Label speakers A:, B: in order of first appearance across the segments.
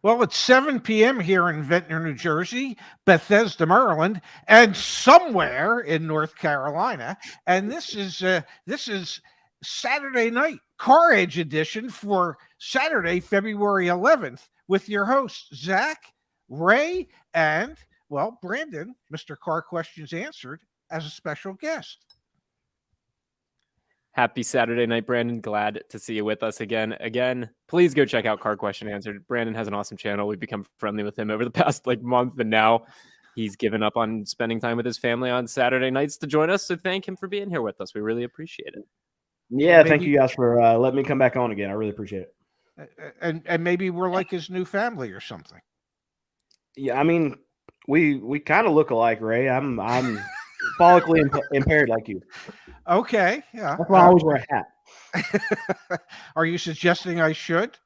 A: Well, it's 7 p.m. here in Ventnor, New Jersey, Bethesda, Maryland, and somewhere in North Carolina. And this is Saturday night CarEdge edition for Saturday, February 11th, with your hosts Zach, Ray, and Brandon, Mr. Car Questions Answered, as a special guest.
B: Happy Saturday night, Brandon. Glad to see you with us again. Please go check out Car Question Answered. Brandon has an awesome channel. We've become friendly with him over the past month, and now he's given up on spending time with his family on Saturday nights to join us. So thank him for being here with us. We really appreciate it.
C: Yeah, thank you guys for letting me come back on again. I really appreciate
A: it. And maybe we're like his new family or something.
C: Yeah, I mean, we kind of look alike, Ray. I'm follically impaired like you.
A: Okay, yeah.
C: That's why I always wear a hat.
A: Are you suggesting I should?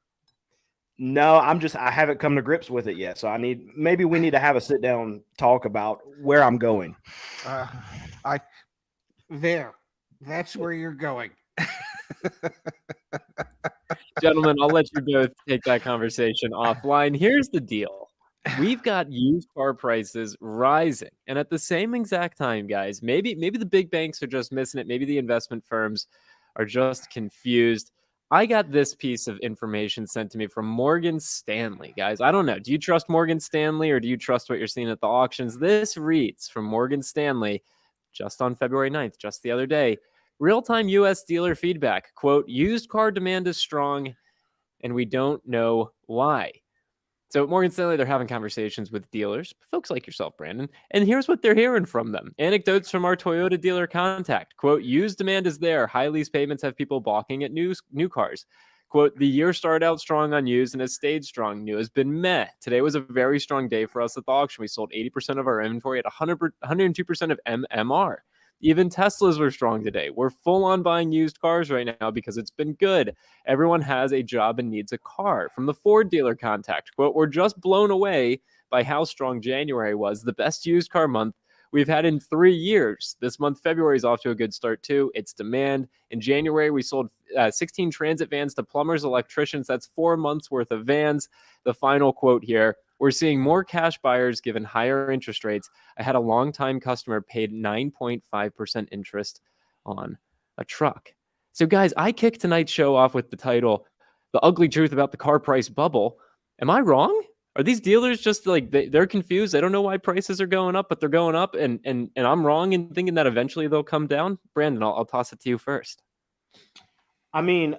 C: No, I haven't come to grips with it yet. So maybe we need to have a sit down talk about where I'm going.
A: That's where you're going.
B: Gentlemen, I'll let you both take that conversation offline. Here's the deal. We've got used car prices rising. And at the same exact time, guys, maybe the big banks are just missing it. Maybe the investment firms are just confused. I got this piece of information sent to me from Morgan Stanley, guys. I don't know. Do you trust Morgan Stanley or do you trust what you're seeing at the auctions? This reads from Morgan Stanley just on February 9th, just the other day. Real-time U.S. dealer feedback, quote, used car demand is strong and we don't know why. So Morgan Stanley, they're having conversations with dealers, folks like yourself, Brandon, and here's what they're hearing from them. Anecdotes from our Toyota dealer contact. Quote, used demand is there. High lease payments have people balking at new cars. Quote, the year started out strong on used and has stayed strong. New has been meh. Today was a very strong day for us at the auction. We sold 80% of our inventory at 102% of MMR. Even Teslas were strong today. We're full on buying used cars right now because it's been good. Everyone has a job and needs a car. From the Ford dealer contact, quote, we're just blown away by how strong January was. The best used car month we've had in 3 years. This month, February, is off to a good start too. It's demand. In January, we sold 16 transit vans to plumbers, electricians. That's 4 months worth of vans. The final quote here, we're seeing more cash buyers given higher interest rates. I had a longtime customer paid 9.5% interest on a truck. So guys, I kicked tonight's show off with the title, The Ugly Truth About the Car Price Bubble. Am I wrong? Are these dealers just like, they're confused? They don't know why prices are going up, but they're going up, and I'm wrong in thinking that eventually they'll come down? Brandon, I'll toss it to you first.
C: I mean,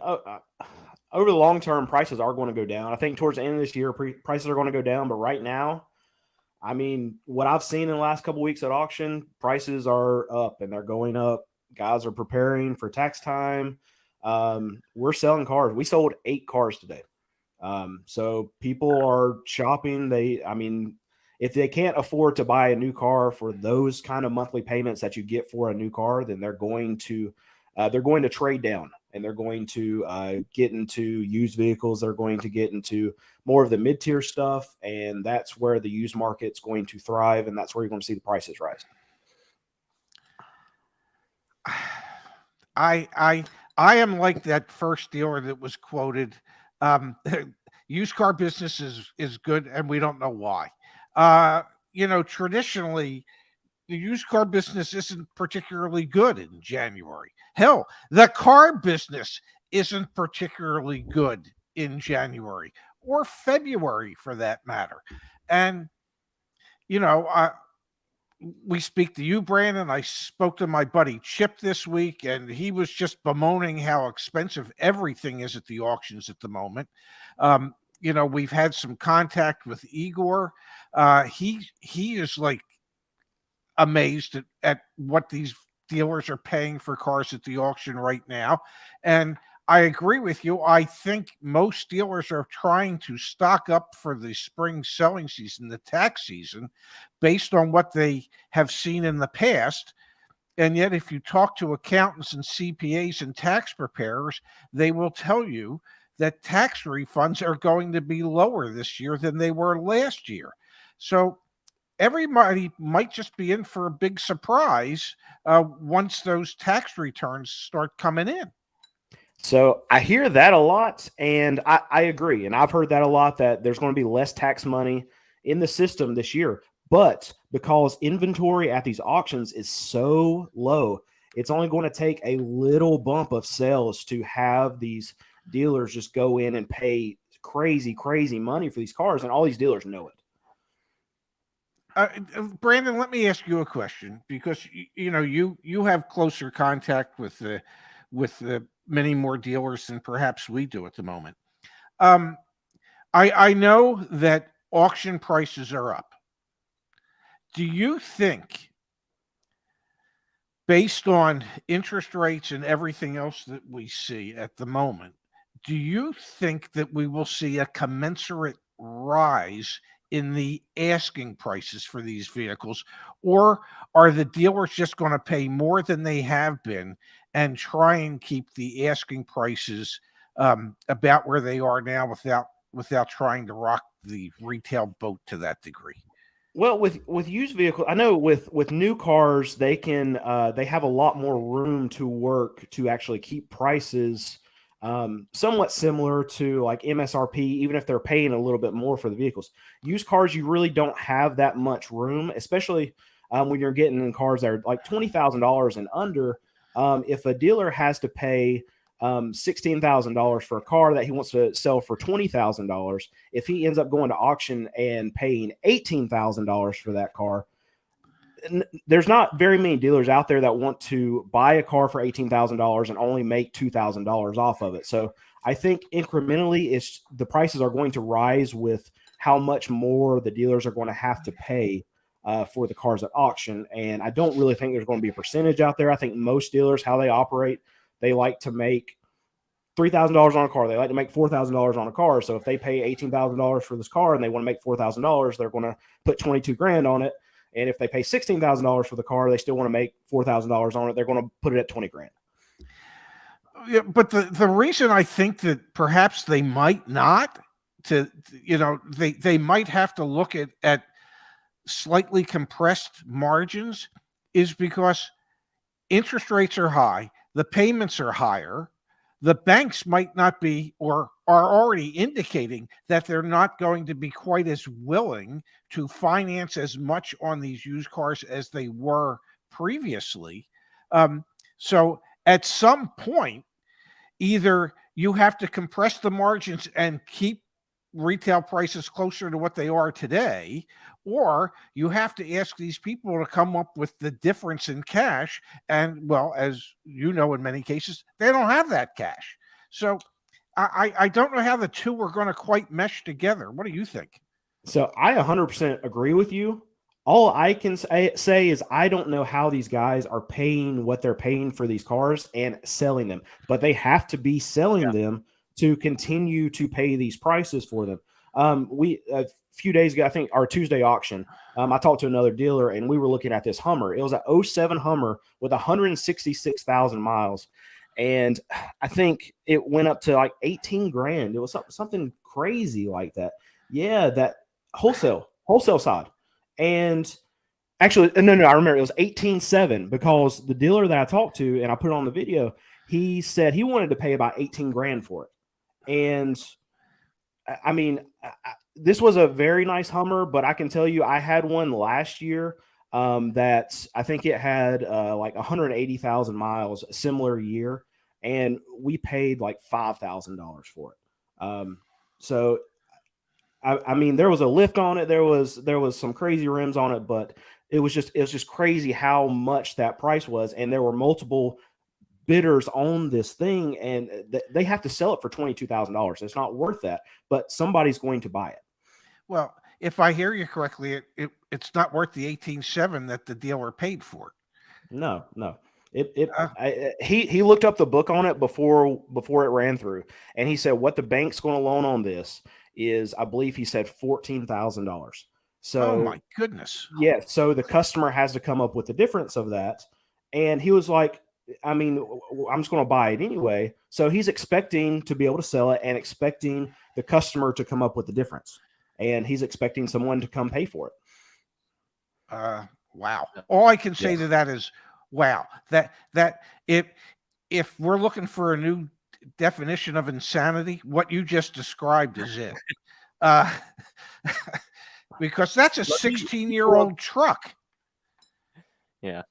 C: over the long term, prices are going to go down. I think towards the end of this year, prices are going to go down. But right now, I mean, what I've seen in the last couple of weeks at auction, prices are up and they're going up. Guys are preparing for tax time. We're selling cars. We sold 8 cars today. So people are shopping. If they can't afford to buy a new car for those kind of monthly payments that you get for a new car, then they're going to trade down. And they're going to get into used vehicles. They're going to get into more of the mid-tier stuff, and that's where the used market's going to thrive, and that's where you're going to see the prices rise.
A: I am like that first dealer that was quoted. Used car business is good, and we don't know why. Traditionally, the used car business isn't particularly good in January. Hell, the car business isn't particularly good in January or February for that matter. And, we speak to you, Brandon. I spoke to my buddy Chip this week, and he was just bemoaning how expensive everything is at the auctions at the moment. We've had some contact with Igor. He is like amazed at what these dealers are paying for cars at the auction right now. And I agree with you. I think most dealers are trying to stock up for the spring selling season, the tax season, based on what they have seen in the past. And yet, if you talk to accountants and CPAs and tax preparers, they will tell you that tax refunds are going to be lower this year than they were last year. So everybody might just be in for a big surprise once those tax returns start coming in.
C: So I hear that a lot, and I agree. And I've heard that a lot, that there's going to be less tax money in the system this year. But because inventory at these auctions is so low, it's only going to take a little bump of sales to have these dealers just go in and pay crazy, crazy money for these cars. And all these dealers know it.
A: Brandon, let me ask you a question, because you have closer contact with the many more dealers than perhaps we do at the moment. I know that auction prices are up. Do you think, based on interest rates and everything else that we see at the moment, do you think that we will see a commensurate rise in the asking prices for these vehicles, or are the dealers just going to pay more than they have been and try and keep the asking prices about where they are now without trying to rock the retail boat to that degree?
C: Well, with used vehicles, I know with new cars, they can they have a lot more room to work to actually keep prices somewhat similar to like MSRP, even if they're paying a little bit more for the vehicles. Used cars, you really don't have that much room, especially when you're getting in cars that are like $20,000 and under. If a dealer has to pay $16,000 for a car that he wants to sell for $20,000, if he ends up going to auction and paying $18,000 for that car, there's not very many dealers out there that want to buy a car for $18,000 and only make $2,000 off of it. So I think incrementally, the prices are going to rise with how much more the dealers are going to have to pay for the cars at auction. And I don't really think there's going to be a percentage out there. I think most dealers, how they operate, they like to make $3,000 on a car. They like to make $4,000 on a car. So if they pay $18,000 for this car and they want to make $4,000, they're going to put 22 grand on it. And if they pay $16,000 for the car, they still want to make $4,000 on it. They're going to put it at 20 grand.
A: Yeah, but the reason I think that perhaps they might not, they might have to look at slightly compressed margins, is because interest rates are high, the payments are higher, the banks might not be, or are already indicating that they're not going to be quite as willing to finance as much on these used cars as they were previously. So at some point, either you have to compress the margins and keep retail prices closer to what they are today, or you have to ask these people to come up with the difference in cash. And, well, as you know, in many cases, they don't have that cash. So I don't know how the two are going to quite mesh together. What do you think?
C: So I 100% agree with you. All I can say is I don't know how these guys are paying what they're paying for these cars and selling them, but they have to be selling them to continue to pay these prices for them. A few days ago, I think our Tuesday auction, I talked to another dealer and we were looking at this Hummer. It was an 07 Hummer with 166,000 miles. And I think it went up to like 18 grand. It was something crazy like that. Yeah, that wholesale side. And actually, no, I remember it was 18.7, because the dealer that I talked to and I put it on the video, he said he wanted to pay about 18 grand for it. And I mean, this was a very nice Hummer, but I can tell you, I had one last year that I think it had like 180,000 miles, a similar year, and we paid like $5,000 for it. So I mean, there was a lift on it, there was some crazy rims on it, but it was just crazy how much that price was, and there were multiple bidders on this thing, and they have to sell it for $22,000. It's not worth that, but somebody's going to buy it.
A: Well, if I hear you correctly, it's not worth the 18.7 that the dealer paid for it.
C: No. He looked up the book on it before it ran through, and he said what the bank's going to loan on this is, I believe he said $14,000. So,
A: oh my goodness.
C: Yeah. So the customer has to come up with the difference of that. And he was like, I mean, I'm just going to buy it anyway. So he's expecting to be able to sell it and expecting the customer to come up with the difference. And he's expecting someone to come pay for it.
A: Wow. All I can say to that is, wow, that if we're looking for a new definition of insanity. What you just described is it. Uh, because that's a 16-year-old truck.
B: Yeah.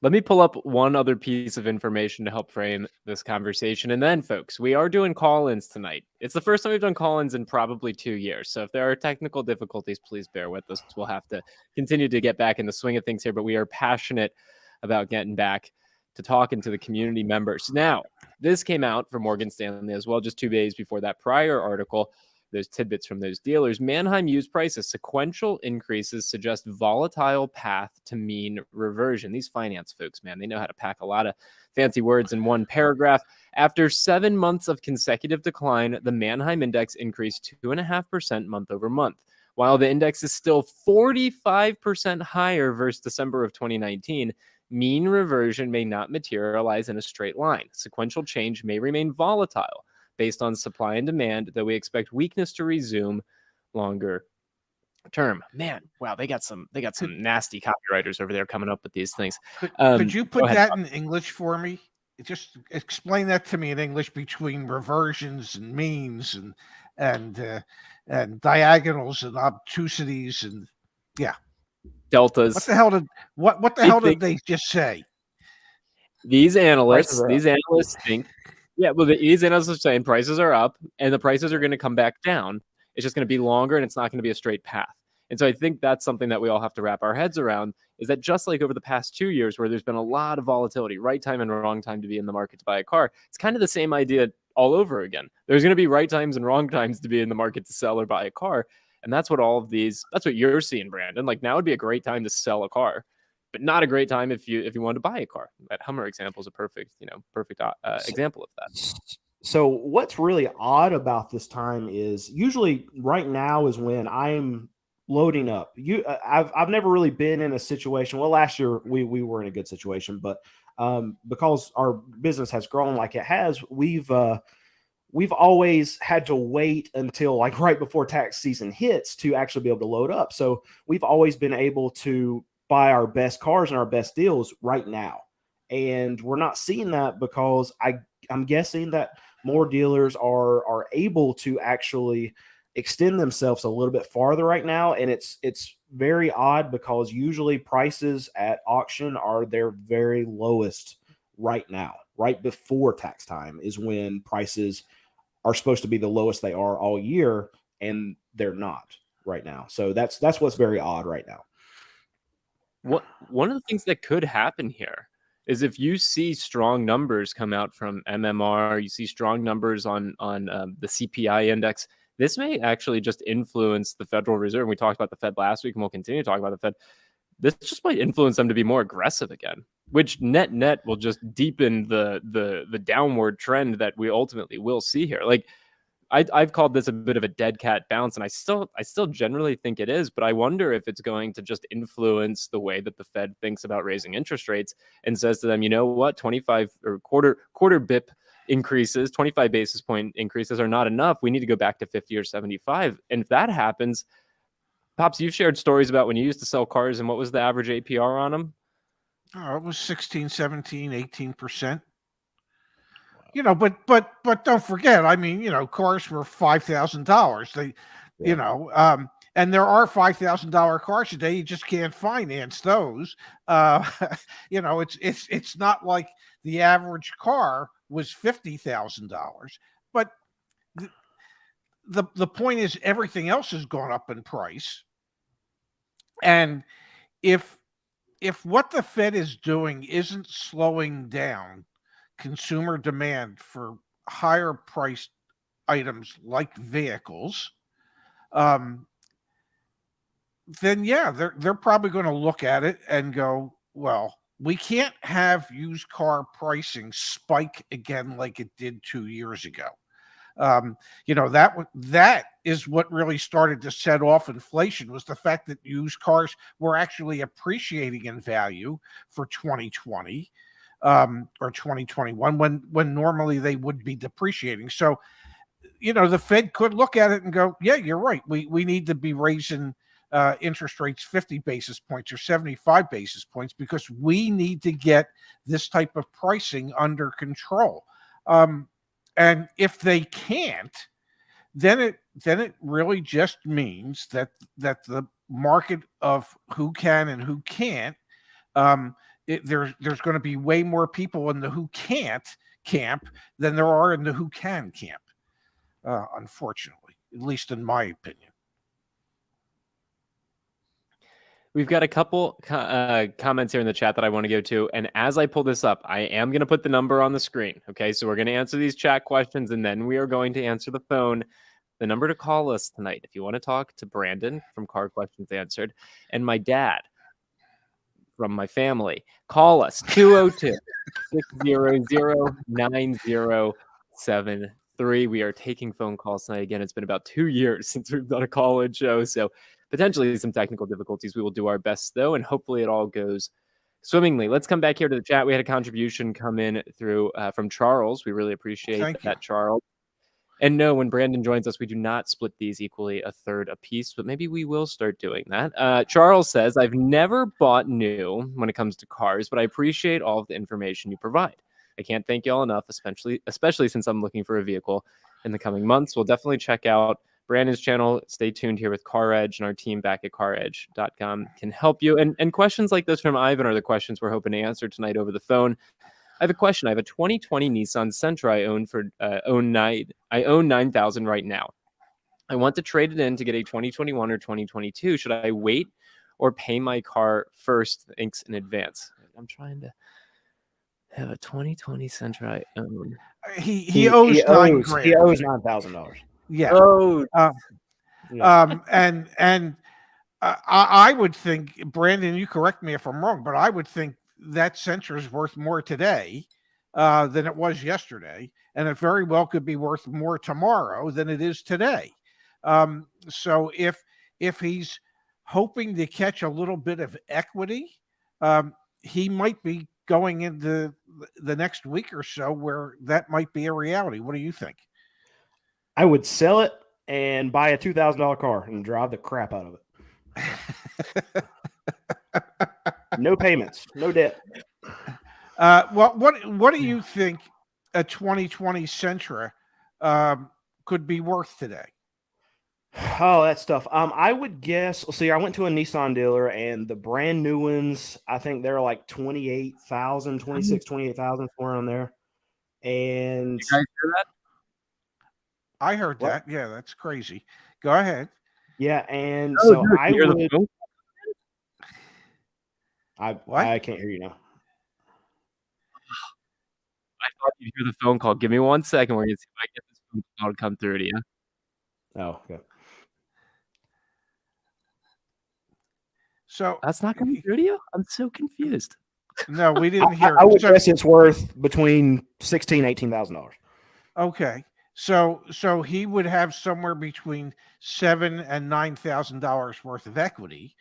B: Let me pull up one other piece of information to help frame this conversation. And then, folks, we are doing call-ins tonight. It's the first time we've done call-ins in probably 2 years. So if there are technical difficulties, please bear with us. We'll have to continue to get back in the swing of things here, but we are passionate about getting back to talking to the community members. Now, this came out from Morgan Stanley as well, just 2 days before that prior article. Those tidbits from those dealers. Manheim used prices, sequential increases suggest volatile path to mean reversion. These finance folks, man, they know how to pack a lot of fancy words in one paragraph. After 7 months of consecutive decline, the Manheim index increased 2.5% month over month. While the index is still 45% higher versus December of 2019, mean reversion may not materialize in a straight line. Sequential change may remain volatile based on supply and demand, though we expect weakness to resume longer term. Man, wow, they got some nasty copywriters over there coming up with these things.
A: Could you put that in English for me? Just explain that to me in English between reversions and means and diagonals and obtusities and
B: deltas.
A: What the hell did they just say?
B: These analysts think. Yeah, well, these analysts are saying prices are up and the prices are going to come back down. It's just going to be longer and it's not going to be a straight path. And so I think that's something that we all have to wrap our heads around, is that just like over the past 2 years where there's been a lot of volatility, right time and wrong time to be in the market to buy a car, it's kind of the same idea all over again. There's going to be right times and wrong times to be in the market to sell or buy a car. And that's what that's what you're seeing, Brandon. Like now would be a great time to sell a car, but not a great time if you wanted to buy a car. That Hummer example is a perfect example of that.
C: So what's really odd about this time is usually right now is when I'm loading up. I've never really been in a situation. Well, last year we were in a good situation, but because our business has grown like it has, we've always had to wait until like right before tax season hits to actually be able to load up. So we've always been able to buy our best cars and our best deals right now. And we're not seeing that because I'm guessing that more dealers are able to actually extend themselves a little bit farther right now. And it's very odd because usually prices at auction are their very lowest right now. Right before tax time is when prices are supposed to be the lowest they are all year, and they're not right now. So that's what's very odd right now.
B: One of the things that could happen here is if you see strong numbers come out from MMR, you see strong numbers on the CPI index, this may actually just influence the Federal Reserve. We talked about the Fed last week, and we'll continue to talk about the Fed. This just might influence them to be more aggressive again, which net will just deepen the downward trend that we ultimately will see here. Like I've called this a bit of a dead cat bounce, and I still generally think it is, but I wonder if it's going to just influence the way that the Fed thinks about raising interest rates and says to them, you know what, 25 or quarter bip increases, 25 basis point increases are not enough. We need to go back to 50 or 75. And if that happens, Pops, you've shared stories about when you used to sell cars and what was the average APR on them?
A: Oh, it was 16, 17, 18%. You know, but don't forget, I mean, you know, cars were $5,000. You know, and there are $5,000 cars today. You just can't finance those. You know, it's not like the average car was $50,000. But the point is, everything else has gone up in price. And if what the Fed is doing isn't slowing down consumer demand for higher priced items like vehicles, then yeah, they're probably going to look at it and go, well, we can't have used car pricing spike again like it did 2 years ago. You know, that is what really started to set off inflation, was the fact that used cars were actually appreciating in value for 2020 or 2021 when normally they would be depreciating. So, you know, the Fed could look at it and go, yeah, you're right. We need to be raising interest rates 50 basis points or 75 basis points because we need to get this type of pricing under control. And if they can't, then it really just means that the market of who can and who can't, there's going to be way more people in the who can't camp than there are in the who can camp. Unfortunately, at least in my opinion.
B: We've got a couple comments here in the chat that I want to go to. And as I pull this up, I am going to put the number on the screen. Okay, so we're going to answer these chat questions, and then we are going to answer the phone. The number to call us tonight, if you want to talk to Brandon from Car Questions Answered, and my dad from my family, call us 202-600-9073. We are taking phone calls tonight. Again, it's been about 2 years since we've done a call-in show, so potentially some technical difficulties. We will do our best, though, and hopefully it all goes swimmingly. Let's come back here to the chat. We had a contribution come in through from Charles. We really appreciate that, Charles. And no, when Brandon joins us, we do not split these equally a third apiece, but maybe we will start doing that. Charles says, I've never bought new when it comes to cars, but I appreciate all of the information you provide. I can't thank y'all enough, especially since I'm looking for a vehicle in the coming months. We'll definitely check out Brandon's channel. Stay tuned here with CarEdge, and our team back at CarEdge.com can help you. And questions like this from Ivan are the questions we're hoping to answer tonight over the phone. I have a question. I have a 2020 Nissan Sentra I own $9,000 right now. I want to trade it in to get a 2021 or 2022. Should I wait or pay my car first? Thanks in advance. I'm trying to have a 2020 Sentra I own.
A: He owes $9,000.
C: He owes $9,000.
A: Yeah.
B: Oh.
A: I would think, Brandon, you correct me if I'm wrong, but I would think that Sentra is worth more today than it was yesterday, and it very well could be worth more tomorrow than it is today. So if he's hoping to catch a little bit of equity, he might be going into the next week or so where that might be a reality. What do you think?
C: I would sell it and buy a $2,000 car and drive the crap out of it. No payments, no debt.
A: Well, what do you think a 2020 Sentra could be worth today?
C: Oh, that stuff. I would guess. See, I went to a Nissan dealer, and the brand new ones, I think they're like 28,000, 28,000 somewhere on there. And
B: you guys hear that?
A: I heard that. Yeah, that's crazy. Go ahead.
C: Yeah, and
B: Oh,
C: so
B: dude,
C: I
B: you hear the
C: would.
B: phone?
C: I can't hear you now.
B: I thought you'd hear the phone call. Give me 1 second. We're going to see if I get this phone call to come through to you.
C: Oh, okay.
A: So
B: that's not coming through to you? I'm so confused.
A: No, we didn't hear.
C: I would guess it's worth between $16,000 and $18,000.
A: Okay, so he would have somewhere between $7,000 and $9,000 worth of equity,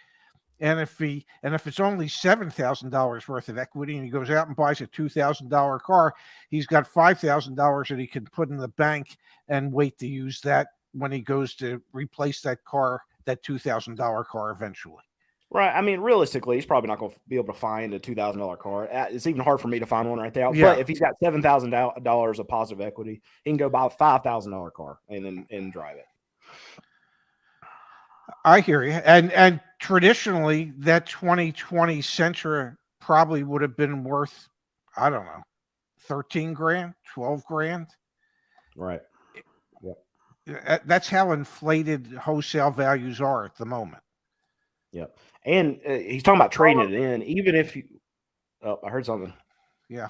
A: and if it's only $7,000 worth of equity, and he goes out and buys a $2,000 car, he's got $5,000 that he can put in the bank and wait to use that when he goes to replace that car, that $2,000 car eventually.
C: Right. I mean, realistically, he's probably not going to be able to find a $2,000 car. It's even hard for me to find one right there.
A: Yeah.
C: But if he's got $7,000 of positive equity, he can go buy a $5,000 car and drive it.
A: I hear you. And traditionally, that 2020 Sentra probably would have been worth, I don't know, 13 grand, 12 grand.
C: Right.
A: Yep. That's how inflated wholesale values are at the moment.
C: Yep. And he's talking about trading it in, even if you. Oh, I heard something.
A: Yeah.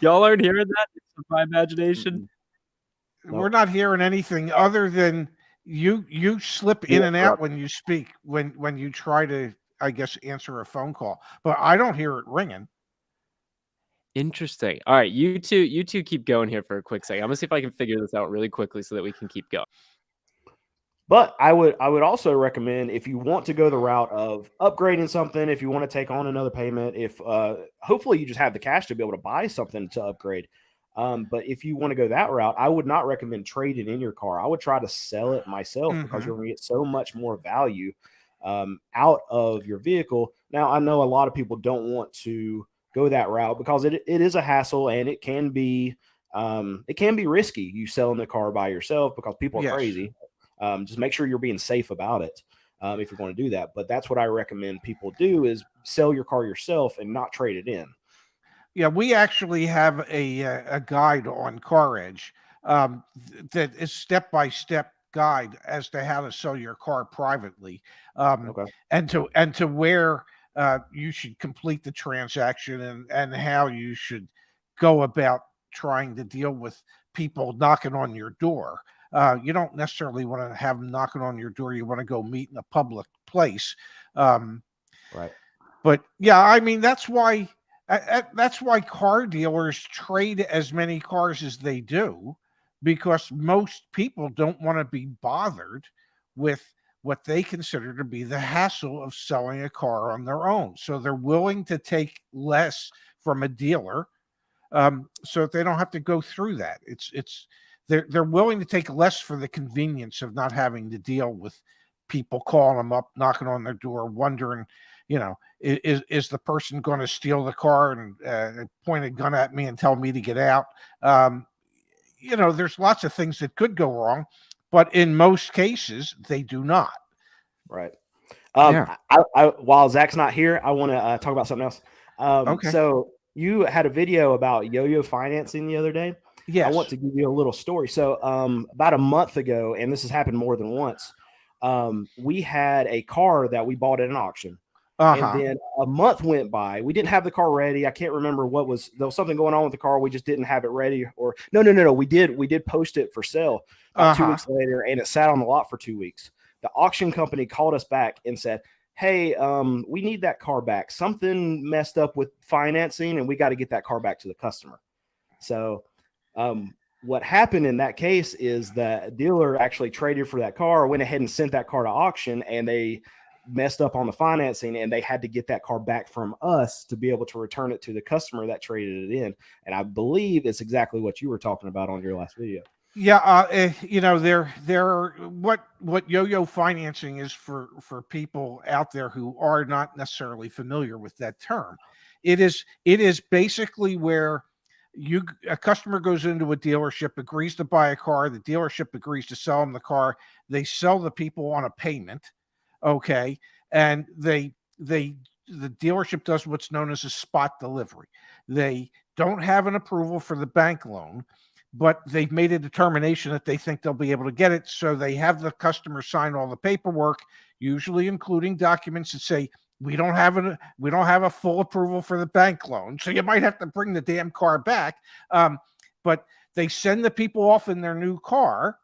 B: Y'all aren't hearing that? It's my imagination.
A: We're not hearing anything other than you slip in and out when you speak, when you try to, I guess, answer a phone call. But I don't hear it ringing.
B: Interesting. All right, you two keep going here for a quick second. I'm gonna see if I can figure this out really quickly so that we can keep going.
C: But I would also recommend, if you want to go the route of upgrading something, if you want to take on another payment, if hopefully you just have the cash to be able to buy something to upgrade. But if you want to go that route, I would not recommend trading in your car. I would try to sell it myself because you're going to get so much more value out of your vehicle. Now, I know a lot of people don't want to go that route because it is a hassle and it can be it can be risky you selling the car by yourself because people are
A: Yes.
C: crazy. Just make sure you're being safe about it if you're going to do that. But that's what I recommend people do is sell your car yourself and not trade it in.
A: Yeah, we actually have a guide on CarEdge that is step-by-step guide as to how to sell your car privately,
C: Okay.
A: and to where you should complete the transaction and how you should go about trying to deal with people knocking on your door. You don't necessarily want to have them knocking on your door. You want to go meet in a public place. Um,
C: Right.
A: but yeah, I mean that's why car dealers trade as many cars as they do, because most people don't want to be bothered with what they consider to be the hassle of selling a car on their own. So they're willing to take less from a dealer, so that they don't have to go through that. They're willing to take less for the convenience of not having to deal with people calling them up, knocking on their door, wondering, is the person going to steal the car and point a gun at me and tell me to get out? There's lots of things that could go wrong, but in most cases, they do not.
C: Right.
A: Yeah.
C: While Zach's not here, I want to talk about something else.
A: Okay.
C: So you had a video about yo-yo financing the other day. I want
A: Yes.
C: to give you a little story. So about a month ago, and this has happened more than once, we had a car that we bought at an auction. And
A: Uh-huh.
C: then a month went by. We didn't have the car ready. I can't remember there was something going on with the car. We just didn't have it ready. Or no. We did post it for sale about 2
A: Uh-huh.
C: weeks later, and it sat on the lot for 2 weeks. The auction company called us back and said, hey, we need that car back. Something messed up with financing, and we got to get that car back to the customer. So what happened in that case is the dealer actually traded for that car, went ahead and sent that car to auction, and they messed up on the financing, and they had to get that car back from us to be able to return it to the customer that traded it in. And I believe it's exactly what you were talking about on your last video.
A: Yeah, what yo-yo financing is for people out there who are not necessarily familiar with that term. It is basically where a customer goes into a dealership, agrees to buy a car, the dealership agrees to sell them the car, they sell the people on a payment, okay, and the dealership does what's known as a spot delivery. They don't have an approval for the bank loan, but they've made a determination that they think they'll be able to get it. So they have the customer sign all the paperwork, usually including documents that say, we don't have a full approval for the bank loan. So you might have to bring the damn car back. But they send the people off in their new car,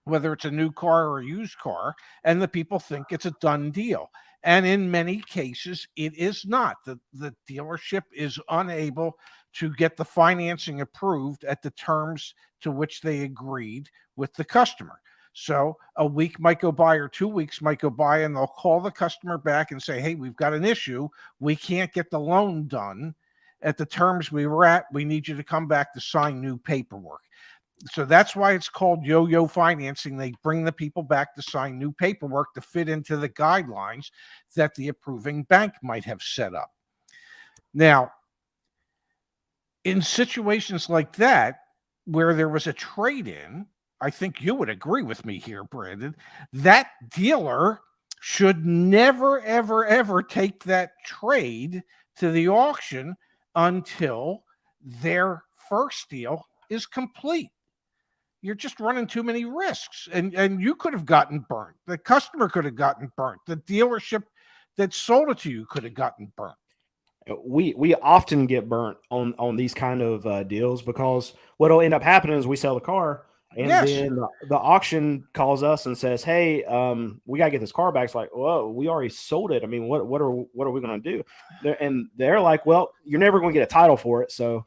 A: whether it's a new car or a used car, and the people think it's a done deal. And in many cases, it is not. The dealership is unable to get the financing approved at the terms to which they agreed with the customer. So a week might go by or 2 weeks might go by, and they'll call the customer back and say, hey, we've got an issue. We can't get the loan done at the terms we were at. We need you to come back to sign new paperwork. So that's why it's called yo-yo financing. They bring the people back to sign new paperwork to fit into the guidelines that the approving bank might have set up. Now, in situations like that, where there was a trade-in, I think you would agree with me here, Brandon, that dealer should never, ever, ever take that trade to the auction until their first deal is complete. You're just running too many risks, and you could have gotten burnt. The customer could have gotten burnt. The dealership that sold it to you could have gotten burnt.
C: We often get burnt on these kind of deals because what'll end up happening is we sell the car, and
A: Yes.
C: then the auction calls us and says, hey, we got to get this car back. It's like, whoa, we already sold it. I mean, what are we going to do? They're like, well, you're never going to get a title for it. So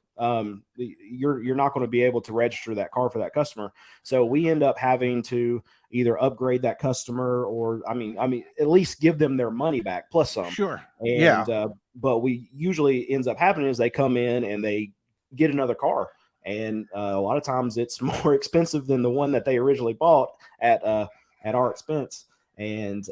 C: you're not going to be able to register that car for that customer. So we end up having to either upgrade that customer or, I mean, at least give them their money back plus some.
A: Sure.
C: And, but we usually ends up happening is they come in and they get another car. And a lot of times it's more expensive than the one that they originally bought at our expense. And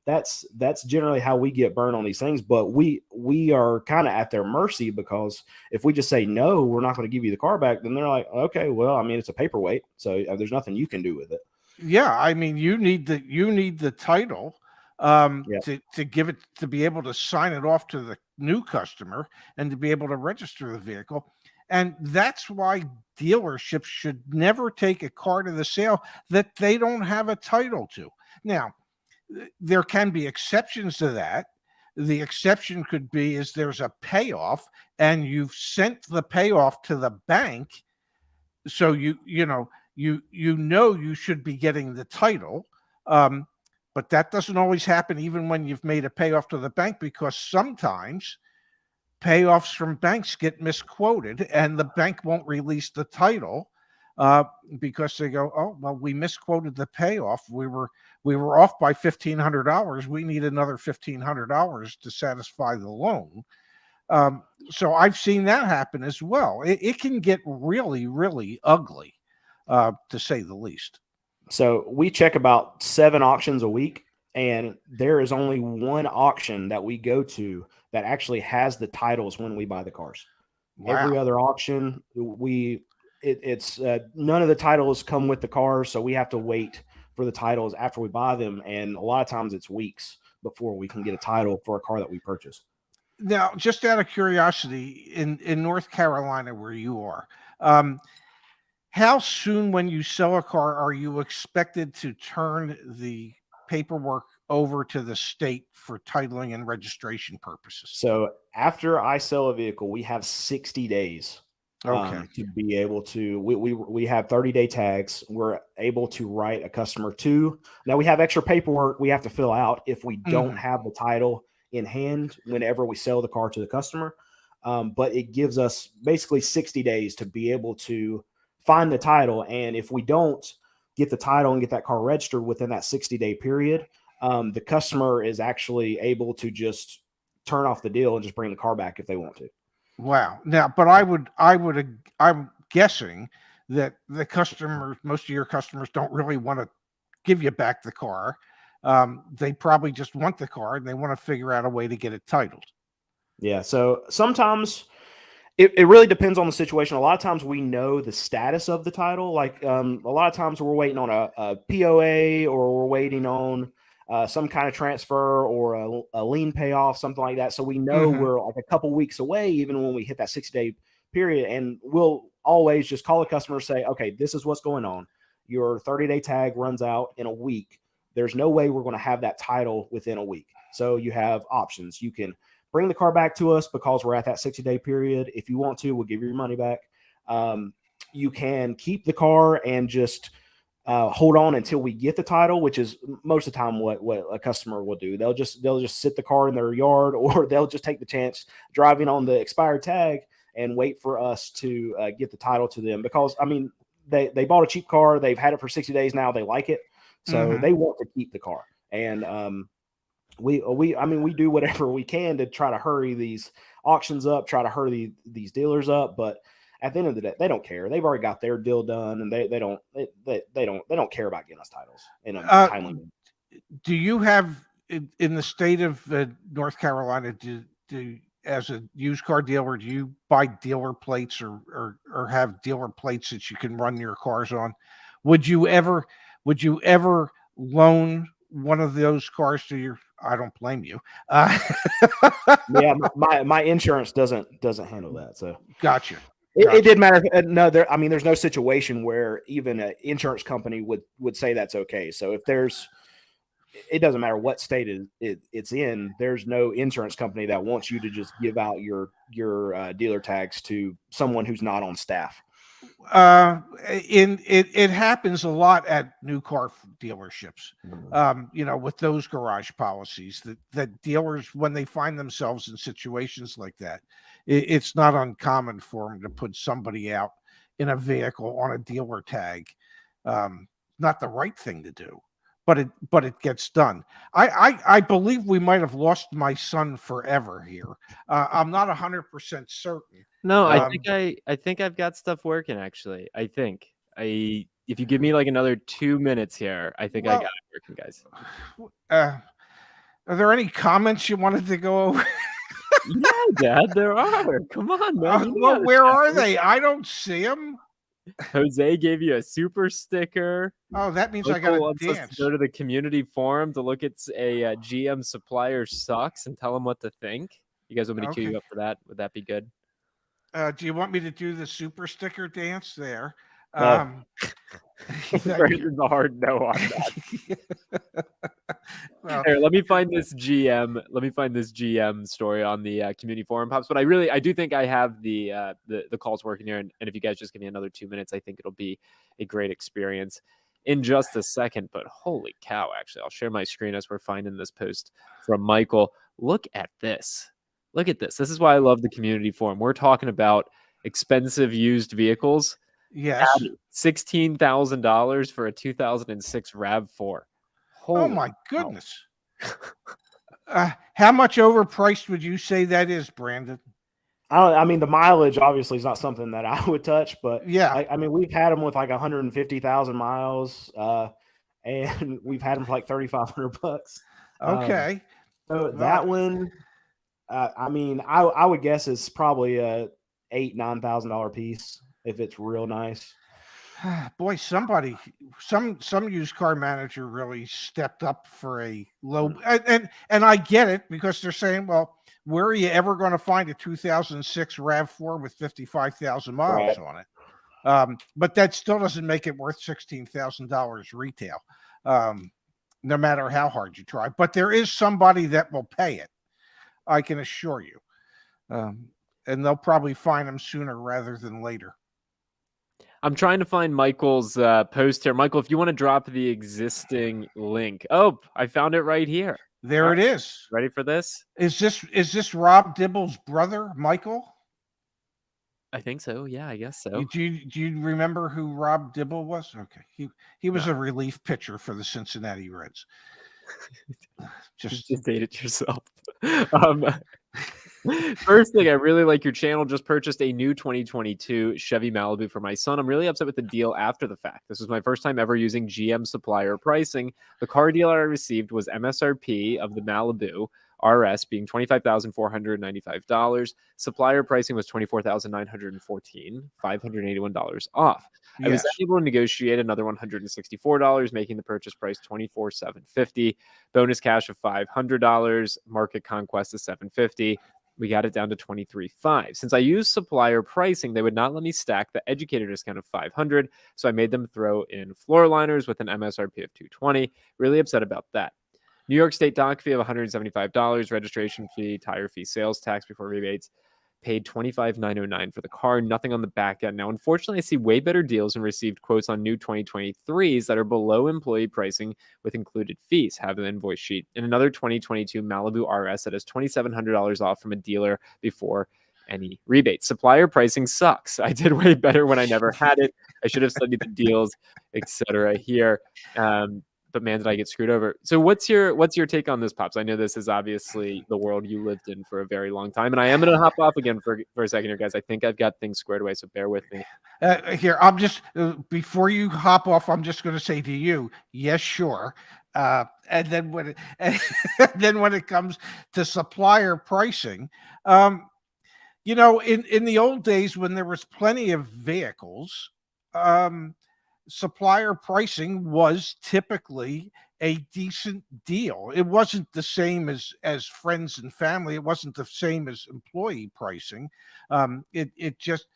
C: that's generally how we get burned on these things. But we are kind of at their mercy, because if we just say no, we're not going to give you the car back, then they're like, okay, well, I mean, it's a paperweight, so there's nothing you can do with it.
A: Yeah, I mean, you need the title
C: Yeah.
A: to give it, to be able to sign it off to the new customer and to be able to register the vehicle. And that's why dealerships should never take a car to the sale that they don't have a title to. Now, there can be exceptions to that. The exception could be is there's a payoff and you've sent the payoff to the bank, so you should be getting the title, but that doesn't always happen even when you've made a payoff to the bank, because sometimes payoffs from banks get misquoted and the bank won't release the title, because they go, oh well, we misquoted the payoff, we were off by $1,500, we need another $1,500 to satisfy the loan. So I've seen that happen as well. It can get really, really ugly, to say the least.
C: So we check about 7 auctions a week, and there is only one auction that we go to that actually has the titles when we buy the cars.
A: Wow.
C: Every other auction, it's none of the titles come with the cars, so we have to wait for the titles after we buy them, and a lot of times it's weeks before we can get a title for a car that we purchase.
A: Now, just out of curiosity, in North Carolina, where you are, how soon when you sell a car are you expected to turn the paperwork over to the state for titling and registration purposes?
C: So after I sell a vehicle, we have 60 days
A: Okay.
C: to be able to, we have 30-day tags. We're able to write a customer to. Now we have extra paperwork we have to fill out if we don't have the title in hand whenever we sell the car to the customer. But it gives us basically 60 days to be able to find the title. And if we don't get the title and get that car registered within that 60-day period, the customer is actually able to just turn off the deal and just bring the car back if they want to.
A: Wow. Now, but I'm guessing that the customers, most of your customers, don't really want to give you back the car. They probably just want the car and they want to figure out a way to get it titled.
C: Yeah. So sometimes it really depends on the situation. A lot of times we know the status of the title. Like a lot of times we're waiting on a POA, or we're waiting on some kind of transfer or a lien payoff, something like that. So we know we're like a couple weeks away, even when we hit that 60-day period. And we'll always just call the customer and say, okay, this is what's going on. Your 30-day tag runs out in a week. There's no way we're going to have that title within a week. So you have options. You can bring the car back to us because we're at that 60-day period. If you want to, we'll give you your money back. You can keep the car and just hold on until we get the title, which is most of the time what a customer will do. They'll just sit the car in their yard, or they'll just take the chance driving on the expired tag and wait for us to get the title to them. Because I mean, they bought a cheap car, they've had it for 60 days now, they like it, so they want to keep the car. And we do whatever we can to try to hurry these auctions up, try to hurry these dealers up, but at the end of the day, they don't care. They've already got their deal done, and they don't care about getting us titles in a timely manner.
A: Do you have in the state of North Carolina, do as a used car dealer, do you buy dealer plates or have dealer plates that you can run your cars on? Would you ever loan one of those cars to your? I don't blame you.
C: Yeah, my insurance doesn't handle that. So
A: gotcha.
C: It didn't matter. No, there's no situation where even an insurance company would say that's okay. So if it doesn't matter what state it's in, there's no insurance company that wants you to just give out your dealer tags to someone who's not on staff.
A: It happens a lot at new car dealerships. With those garage policies that dealers, when they find themselves in situations like that, it's not uncommon for them to put somebody out in a vehicle on a dealer tag. Not the right thing to do, but it gets done. I believe we might have lost my son forever here. I'm not 100% certain.
B: No, I think I've got stuff working, actually. I think if you give me like another 2 minutes here, I think I got it working, guys.
A: Are there any comments you wanted to go over?
B: Yeah, Dad, there are. Come on, man. You know how to
A: Where
B: chat.
A: are they? I don't see them.
B: Jose gave you a super sticker.
A: Oh, that means I
B: Michael
A: got to
B: wants us to
A: dance.
B: go to the community forum to look at a GM supplier sucks and tell them what to think. You guys want me to cue you up for that? Would that be good?
A: Do you want me to do the super sticker dance there?
C: No.
B: Brandon's a hard no on that.
A: Well,
B: Here, let me find this GM. Let me find this GM story on the community forum, Pops. But I do think I have the calls working here. And if you guys just give me another 2 minutes, I think it'll be a great experience in just a second. But holy cow! Actually, I'll share my screen as we're finding this post from Michael. Look at this. Look at this. This is why I love the community forum. We're talking about expensive used vehicles.
A: yes.
B: $16,000 for a 2006 RAV4.
A: Oh my goodness. How much overpriced would you say that is, Brandon?
C: I mean, the mileage obviously is not something that I would touch, but
A: yeah,
C: I mean, we've had them with like 150,000 miles, and we've had them for like $3,500.
A: Okay.
C: So that one, I mean, I would guess it's probably a $8,000-$9,000 piece if it's real nice.
A: Boy, some used car manager really stepped up for a low, and I get it, because they're saying, well, where are you ever going to find a 2006 RAV4 with 55,000 miles on it? But that still doesn't make it worth $16,000 retail, no matter how hard you try. But there is somebody that will pay it, I can assure you, and they'll probably find them sooner rather than later.
B: I'm trying to find Michael's post here. Michael, if you want to drop the existing link. Oh, I found it right here.
A: There it is.
B: Ready for this?
A: Is this Rob Dibble's brother, Michael?
B: I think so. Yeah, I guess so.
A: Do you remember who Rob Dibble was? Okay, he was a relief pitcher for the Cincinnati Reds.
B: Just date it yourself. First thing, I really like your channel. Just purchased a new 2022 Chevy Malibu for my son. I'm really upset with the deal after the fact. This was my first time ever using GM supplier pricing. The car deal I received was MSRP of the Malibu RS being $25,495. Supplier pricing was $24,914, $581 off. I was able to negotiate another $164, making the purchase price $24,750. Bonus cash of $500. Market conquest is $750. We got it down to $23,500. Since I used supplier pricing, they would not let me stack the educator discount of $500, so I made them throw in floor liners with an MSRP of $220. Really upset about that. New York State dock fee of $175, registration fee, tire fee, sales tax before rebates. Paid $25,909 for the car, nothing on the back end. Now, unfortunately, I see way better deals and received quotes on new 2023s that are below employee pricing with included fees. Have an invoice sheet. And another 2022 Malibu RS that has $2,700 off from a dealer before any rebates. Supplier pricing sucks. I did way better when I never had it. I should have studied the deals, etc. here. But man, did I get screwed over. So what's your take on this, Pops? I know this is obviously the world you lived in for a very long time, and I am going to hop off again for a second here, guys. I think I've got things squared away, so bear with me.
A: Here, I'm just before you hop off, I'm just going to say to you, yes, sure. And then when it comes to supplier pricing, in the old days when there was plenty of vehicles, supplier pricing was typically a decent deal. It wasn't the same as friends and family. It wasn't the same as employee pricing. It just,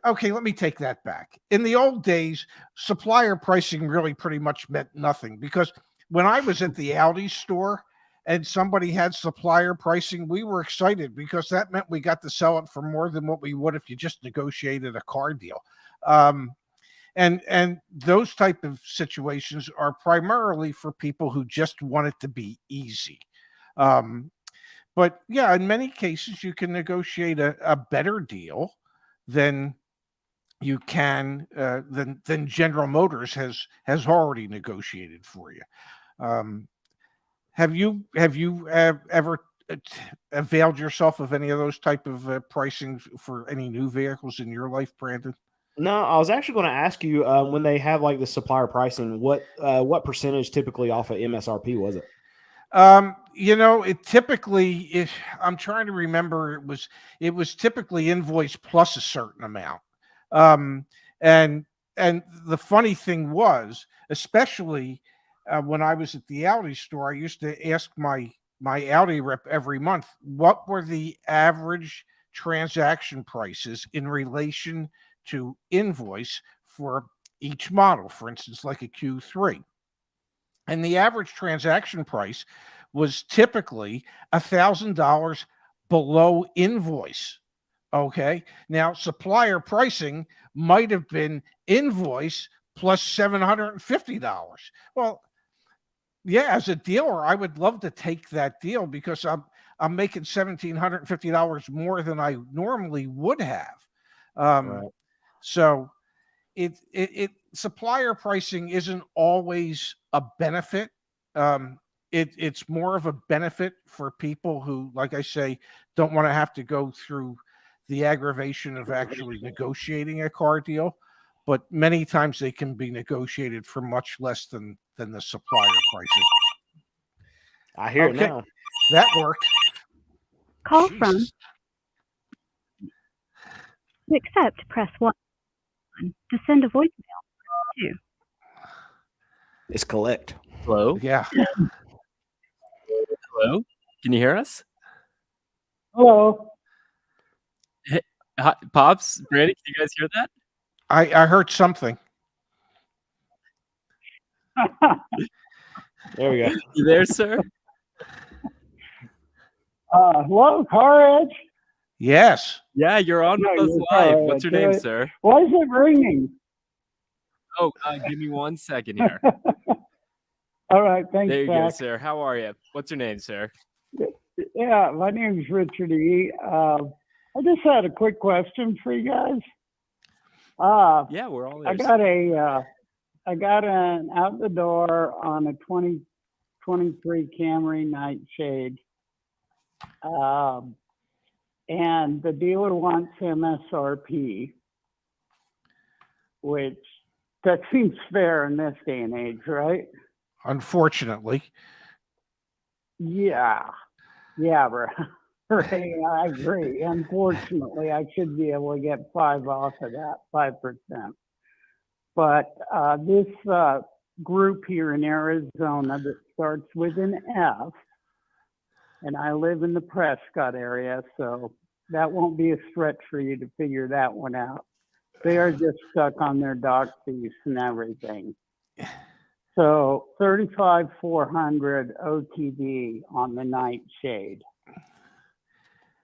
A: okay, let me take that back. In the old days, supplier pricing really pretty much meant nothing, because when I was at the Audi store and somebody had supplier pricing, we were excited because that meant we got to sell it for more than what we would if you just negotiated a car deal. And those type of situations are primarily for people who just want it to be easy. But yeah, in many cases, you can negotiate a better deal than you can than General Motors has already negotiated for you. Have you ever availed yourself of any of those type of pricing for any new vehicles in your life, Brandon?
C: No, I was actually going to ask you when they have like the supplier pricing, what percentage typically off of MSRP was it?
A: It typically, I'm trying to remember, it was typically invoice plus a certain amount. Um, and the funny thing was, especially when I was at the Audi store, I used to ask my Audi rep every month, what were the average transaction prices in relation to invoice for each model, for instance, like a Q3. And the average transaction price was typically $1,000 below invoice. Okay. Now, supplier pricing might have been invoice plus $750. Well, yeah, as a dealer, I would love to take that deal because I'm making $1,750 more than I normally would have.
C: Right.
A: So it supplier pricing isn't always a benefit. It's more of a benefit for people who, like I say, don't want to have to go through the aggravation of actually negotiating a car deal. But many times they can be negotiated for much less than the supplier prices.
C: I hear it
A: Okay,
C: now.
A: that worked.
D: Call from
A: Jesus.
D: to accept, press 1. To send a voicemail, 2.
C: It's collect.
B: Hello?
A: Yeah.
B: Hello? Can you hear us?
E: Hello.
B: Hi, Pops, Brady, can you guys hear that?
A: I heard something.
C: There we go.
B: You there, sir?
E: Hello, CarEdge.
A: Yes.
B: Yeah, you're on
E: No,
B: with us
E: you're
B: live.
E: CarEdge.
B: What's your name, sir?
E: Why is it ringing?
B: Oh, give me 1 second here.
E: All right, thanks,
B: There you go,
E: Zach.
B: sir. How are you? What's your name, sir?
E: Yeah, my name is Richard E. I just had a quick question for you guys.
B: Yeah, we're all
E: I
B: ears.
E: got an out the door on a 2023 Camry Nightshade. And the dealer wants MSRP, which that seems fair in this day and age, right?
A: Unfortunately.
E: Yeah, right. I agree. Unfortunately, I should be able to get 5 off of that, 5%. But this group here in Arizona that starts with an F, and I live in the Prescott area, so that won't be a stretch for you to figure that one out. They are just stuck on their dock fees and everything. So 35,400 OTD on the Nightshade.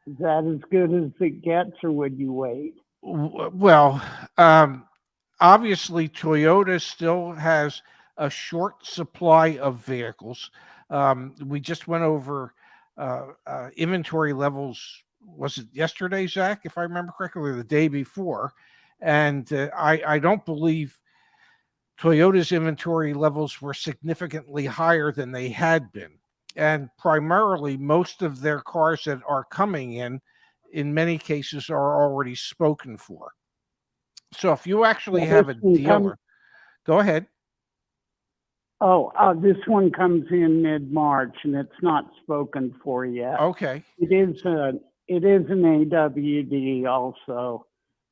E: Is that as good as it gets, or would you wait?
A: Well, obviously, Toyota still has a short supply of vehicles. We just went over inventory levels. Was it yesterday, Zach, if I remember correctly, or the day before? And I don't believe Toyota's inventory levels were significantly higher than they had been. And primarily, most of their cars that are coming in many cases, are already spoken for. So if you actually have a dealer, go ahead.
E: This one comes in mid-March, and it's not spoken for yet.
A: Okay.
E: It is an AWD also,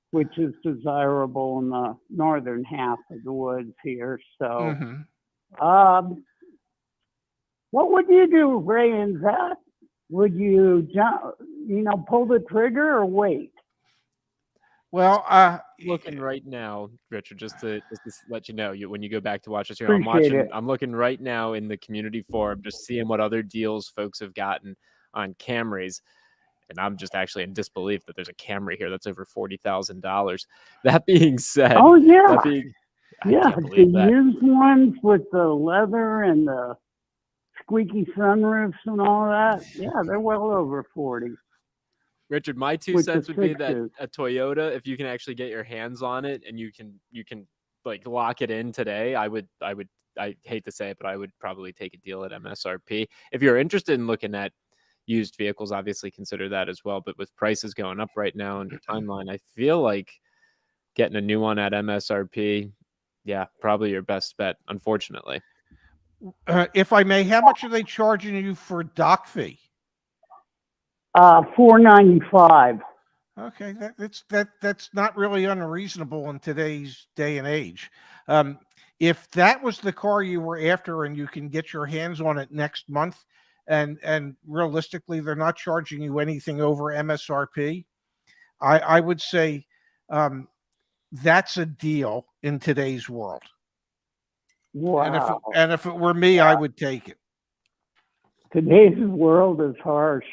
E: which is desirable in the northern half of the woods here. So, what would you do, Ray and Zach? Would you pull the trigger or wait?
A: Well,
B: Looking right now, Richard, just to let you know, when you go back to watch this here,
E: Appreciate it.
B: I'm looking right now in the community forum, just seeing what other deals folks have gotten on Camrys. And I'm just actually in disbelief that there's a Camry here that's over $40,000. That being said,
E: Oh yeah,
B: I
E: yeah,
B: can't
E: the
B: believe that.
E: used ones with the leather and the squeaky sunroofs and all that. Yeah, they're well over 40.
B: Richard, my 2
E: With
B: cents
E: the
B: would be that
E: fixes.
B: a Toyota, if you can actually get your hands on it and you can like lock it in today, I hate to say it, but I would probably take a deal at MSRP. If you're interested in looking at used vehicles, obviously consider that as well. But with prices going up right now and your timeline, I feel like getting a new one at MSRP, yeah, probably your best bet, unfortunately.
A: If I may, how much are they charging you for dock fee?
E: $495.
A: Okay, that's not really unreasonable in today's day and age. If that was the car you were after and you can get your hands on it next month, and realistically they're not charging you anything over MSRP, I would say that's a deal in today's world.
E: Wow.
A: And if it were me, I would take it.
E: Today's world is harsh.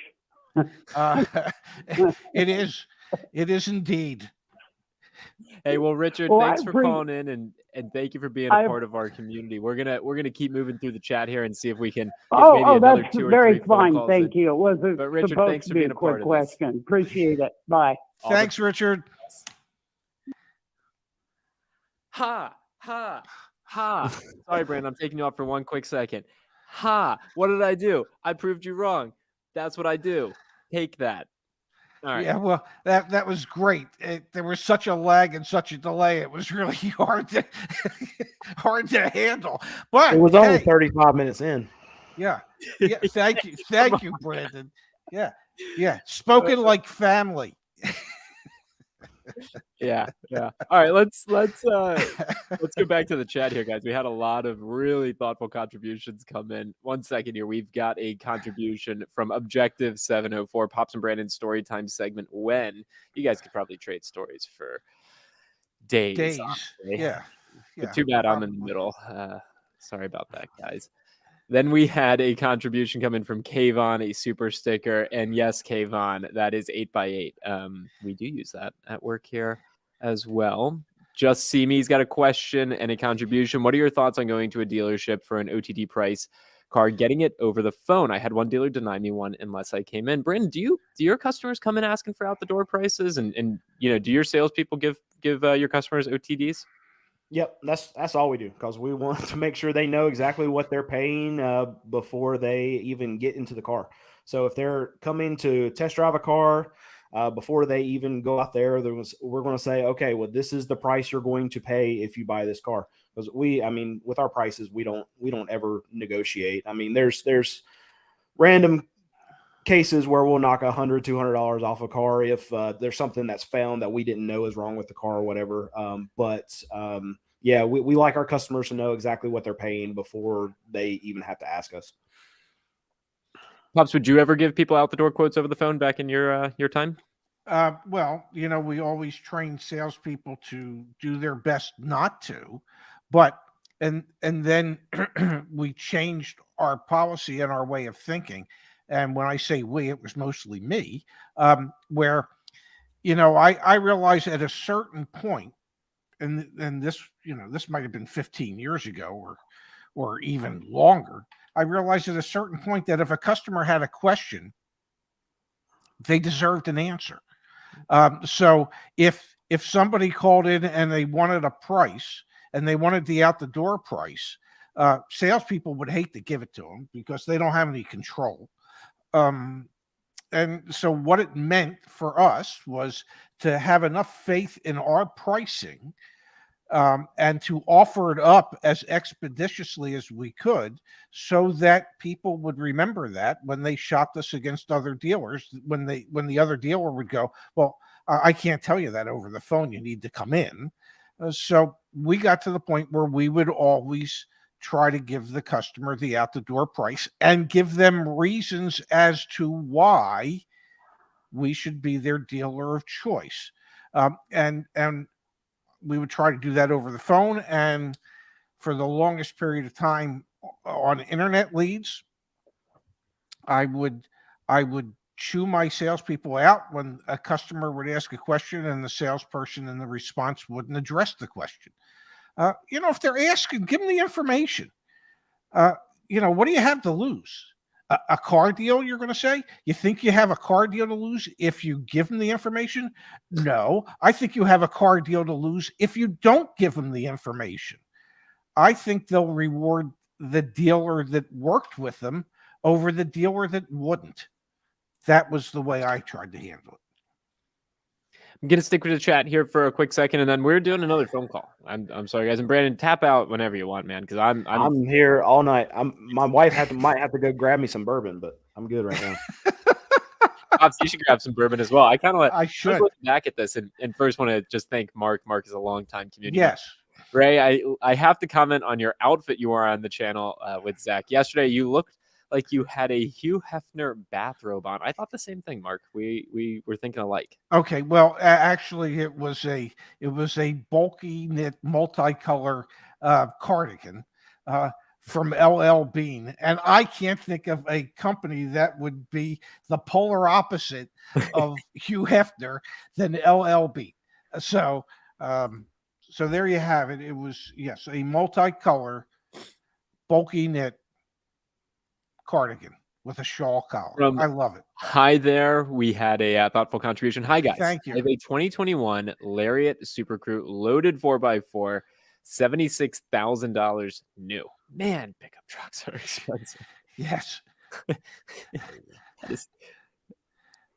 A: It is indeed.
B: Hey, well, Richard,
E: Well,
B: thanks for calling in and thank you for being a part of our community. We're gonna keep moving through the chat here and see if we can get maybe another
E: that's
B: 2 or
E: very
B: 3 phone
E: fine.
B: calls
E: Thank
B: in.
E: you. It wasn't
B: But Richard,
E: supposed
B: thanks
E: to
B: for
E: be
B: being
E: a
B: a part
E: quick
B: of this.
E: question. Appreciate it. Bye.
A: Thanks, Richard.
B: Ha, ha, ha. Sorry, Brandon, I'm taking you off for one quick second. Ha, what did I do? I proved you wrong. That's what I do. Take that. All right.
A: Yeah, well, that was great. There was such a lag and such a delay. It was really hard to handle. But
C: It was only 35 minutes in.
A: Yeah. Thank you, Brandon. Yeah. Spoken like family.
B: Yeah. All right, let's go back to the chat here, guys. We had a lot of really thoughtful contributions come in. 1 second here. We've got a contribution from Objective 704, Pops and Brandon's Storytime segment. When you guys could probably trade stories for days. Honestly.
A: Yeah.
B: But too bad I'm in the middle. Sorry about that, guys. Then we had a contribution coming from Kayvon, a super sticker. And yes, Kayvon, that is 8x8. We do use that at work here as well. Just See Me's got a question and a contribution. What are your thoughts on going to a dealership for an OTD price car, getting it over the phone? I had one dealer deny me one unless I came in. Brandon, do your customers come in asking for out the door prices? And do your salespeople give your customers OTDs?
C: Yep, that's all we do, because we want to make sure they know exactly what they're paying before they even get into the car. So if they're coming to test drive a car, before they even go out there, we're going to say, okay, well, this is the price you're going to pay if you buy this car. Because with our prices, we don't ever negotiate. I mean, there's random cases where we'll knock $100, $200 off a car if there's something that's found that we didn't know is wrong with the car or whatever. Yeah, we like our customers to know exactly what they're paying before they even have to ask us.
B: Pops, would you ever give people out the door quotes over the phone back in your time?
A: Well, we always train salespeople to do their best not to, but and then we changed our policy and our way of thinking. And when I say we, it was mostly me, where, I realized at a certain point, and this, this might have been 15 years ago or even longer. I realized at a certain point that if a customer had a question, they deserved an answer. So if somebody called in and they wanted a price and they wanted the out the door price, salespeople would hate to give it to them because they don't have any control. And so what it meant for us was to have enough faith in our pricing and to offer it up as expeditiously as we could so that people would remember that when they shopped us against other dealers, when the other dealer would go, well, I can't tell you that over the phone. You need to come in. So we got to the point where we would always try to give the customer the out the door price and give them reasons as to why we should be their dealer of choice. And we would try to do that over the phone. And for the longest period of time on internet leads, I would chew my salespeople out when a customer would ask a question and the salesperson in the response wouldn't address the question. If they're asking, give them the information. What do you have to lose? A car deal, you're going to say? You think you have a car deal to lose if you give them the information? No, I think you have a car deal to lose if you don't give them the information. I think they'll reward the dealer that worked with them over the dealer that wouldn't. That was the way I tried to handle it.
B: I'm gonna stick with the chat here for a quick second, and then we're doing another phone call. I'm sorry, guys, and Brandon, tap out whenever you want, man, because
C: I'm here all night. My wife might have to go grab me some bourbon, but I'm good right now.
B: Pops, you should grab some bourbon as well. I kind of
A: I
B: was
A: should.
B: looking back at this, and first want to just thank Mark. Mark is a longtime community.
A: Yes.
B: Ray, I have to comment on your outfit you wore on the channel with Zach yesterday. You looked like you had a Hugh Hefner bathrobe on. I thought the same thing, Mark. We were thinking alike.
A: Okay, well, actually, it was a bulky knit multicolor cardigan from LL Bean, and I can't think of a company that would be the polar opposite of Hugh Hefner than LL Bean. So, so there you have it. It was, yes, a multicolor bulky knit cardigan with a shawl collar. I love it.
B: Hi there. We had a thoughtful contribution. Hi, guys.
A: Thank you.
B: I have a 2021 Lariat Super Crew loaded 4x4, $76,000 new. Man, pickup trucks are expensive.
A: Yes.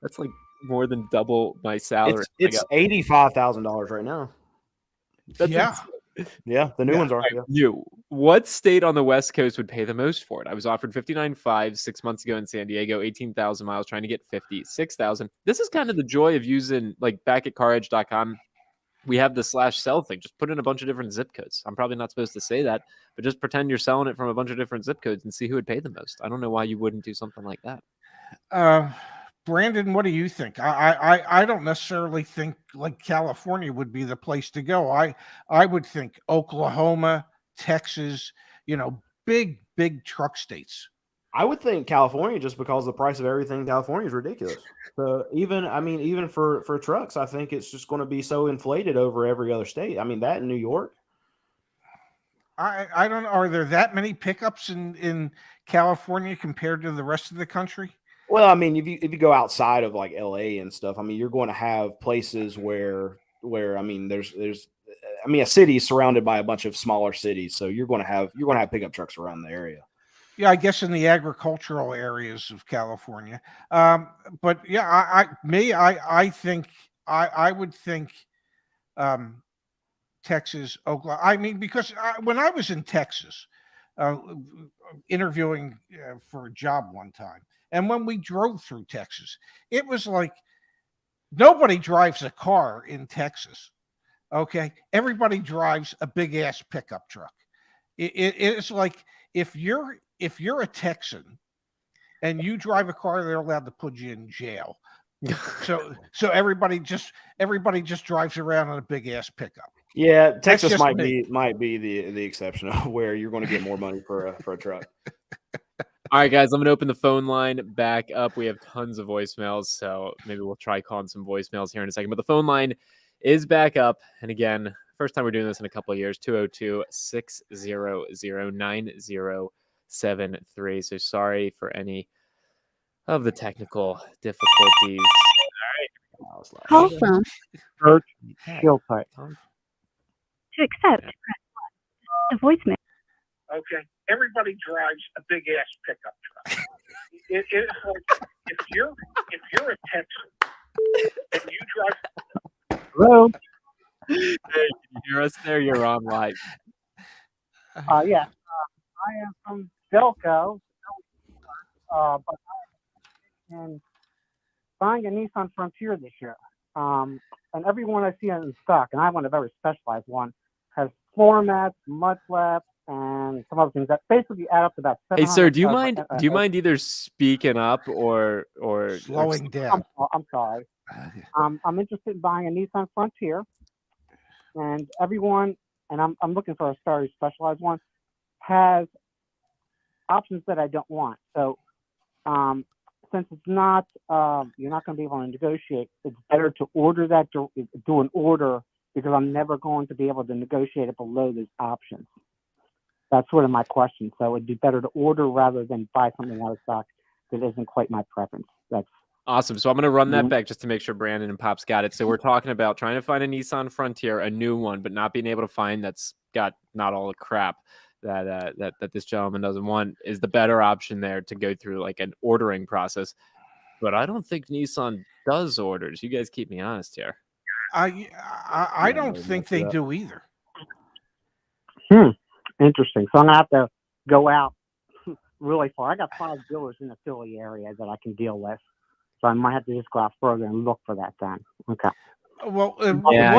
B: That's like more than double my salary.
C: It's $85,000 right now.
B: That's
A: Yeah.
B: insane.
C: Yeah, the new ones are. Yeah.
B: You. What state on the West Coast would pay the most for it? I was offered 59.5 6 months ago in San Diego, 18,000 miles, trying to get 56,000. This is kind of the joy of using, like, back at CarEdge.com. We have the /sell thing. Just put in a bunch of different zip codes. I'm probably not supposed to say that, but just pretend you're selling it from a bunch of different zip codes and see who would pay the most. I don't know why you wouldn't do something like that.
A: Brandon, what do you think? I don't necessarily think like California would be the place to go. I would think Oklahoma, Texas, big truck states.
C: I would think California, just because the price of everything in California is ridiculous. So even for trucks, I think it's just going to be so inflated over every other state. I mean, that in New York.
A: I don't know. Are there that many pickups in California compared to the rest of the country?
C: Well, I mean, if you go outside of like LA and stuff, I mean, you're going to have places where I mean, there's a city is surrounded by a bunch of smaller cities, so you're going to have pickup trucks around the area.
A: Yeah, I guess in the agricultural areas of California. But yeah, I think I would think Texas, Oklahoma. I mean, because when I was in Texas, interviewing for a job one time, and when we drove through Texas, it was like nobody drives a car in Texas. Okay, everybody drives a big ass pickup truck. It's like if you're a Texan and you drive a car, they're allowed to put you in jail. So everybody just drives around on a big ass pickup.
C: Yeah, Texas might be the exception of where you're going to get more money for a truck.
B: All right, guys, I'm going to open the phone line back up. We have tons of voicemails, so maybe we'll try calling some voicemails here in a second. But the phone line is back up. And again, first time we're doing this in a couple of years, 202-600-9073. So sorry for any of the technical difficulties. All right.
D: Call from
E: Church Shield Pipe.
D: to accept, press 1. The voicemail.
A: Okay, everybody drives a big ass pickup truck. It's like if you're a Texan and you drive.
E: Hello.
B: Hey, can you hear us there? You're on live.
E: Yes. I am from Delco, but I am buying a Nissan Frontier this year. And every one I see in stock, and I want a very specialized one, has floor mats, mud flaps, and some other things that basically add up to about 700.
B: Hey, sir, do you mind either speaking up or
A: Slowing down?
E: I'm sorry. I'm interested in buying a Nissan Frontier, and everyone, and I'm looking for a very specialized one, has options that I don't want. So, since it's not, you're not going to be able to negotiate, it's better to order that, do an order, because I'm never going to be able to negotiate it below those options. That's sort of my question. So it'd be better to order rather than buy something out of stock that isn't quite my preference. That's
B: awesome. So I'm going to run that back just to make sure Brandon and Pops got it. So we're talking about trying to find a Nissan Frontier, a new one, but not being able to find that's got not all the crap that this gentleman doesn't want is the better option there to go through like an ordering process. But I don't think Nissan does orders. You guys keep me honest here.
A: I don't think they do either.
F: Interesting. So I'm gonna have to go out really far. I got 5 dealers in the Philly area that I can deal with, so I might have to just go out further and look for that then. Okay.
A: Well,
B: Yeah.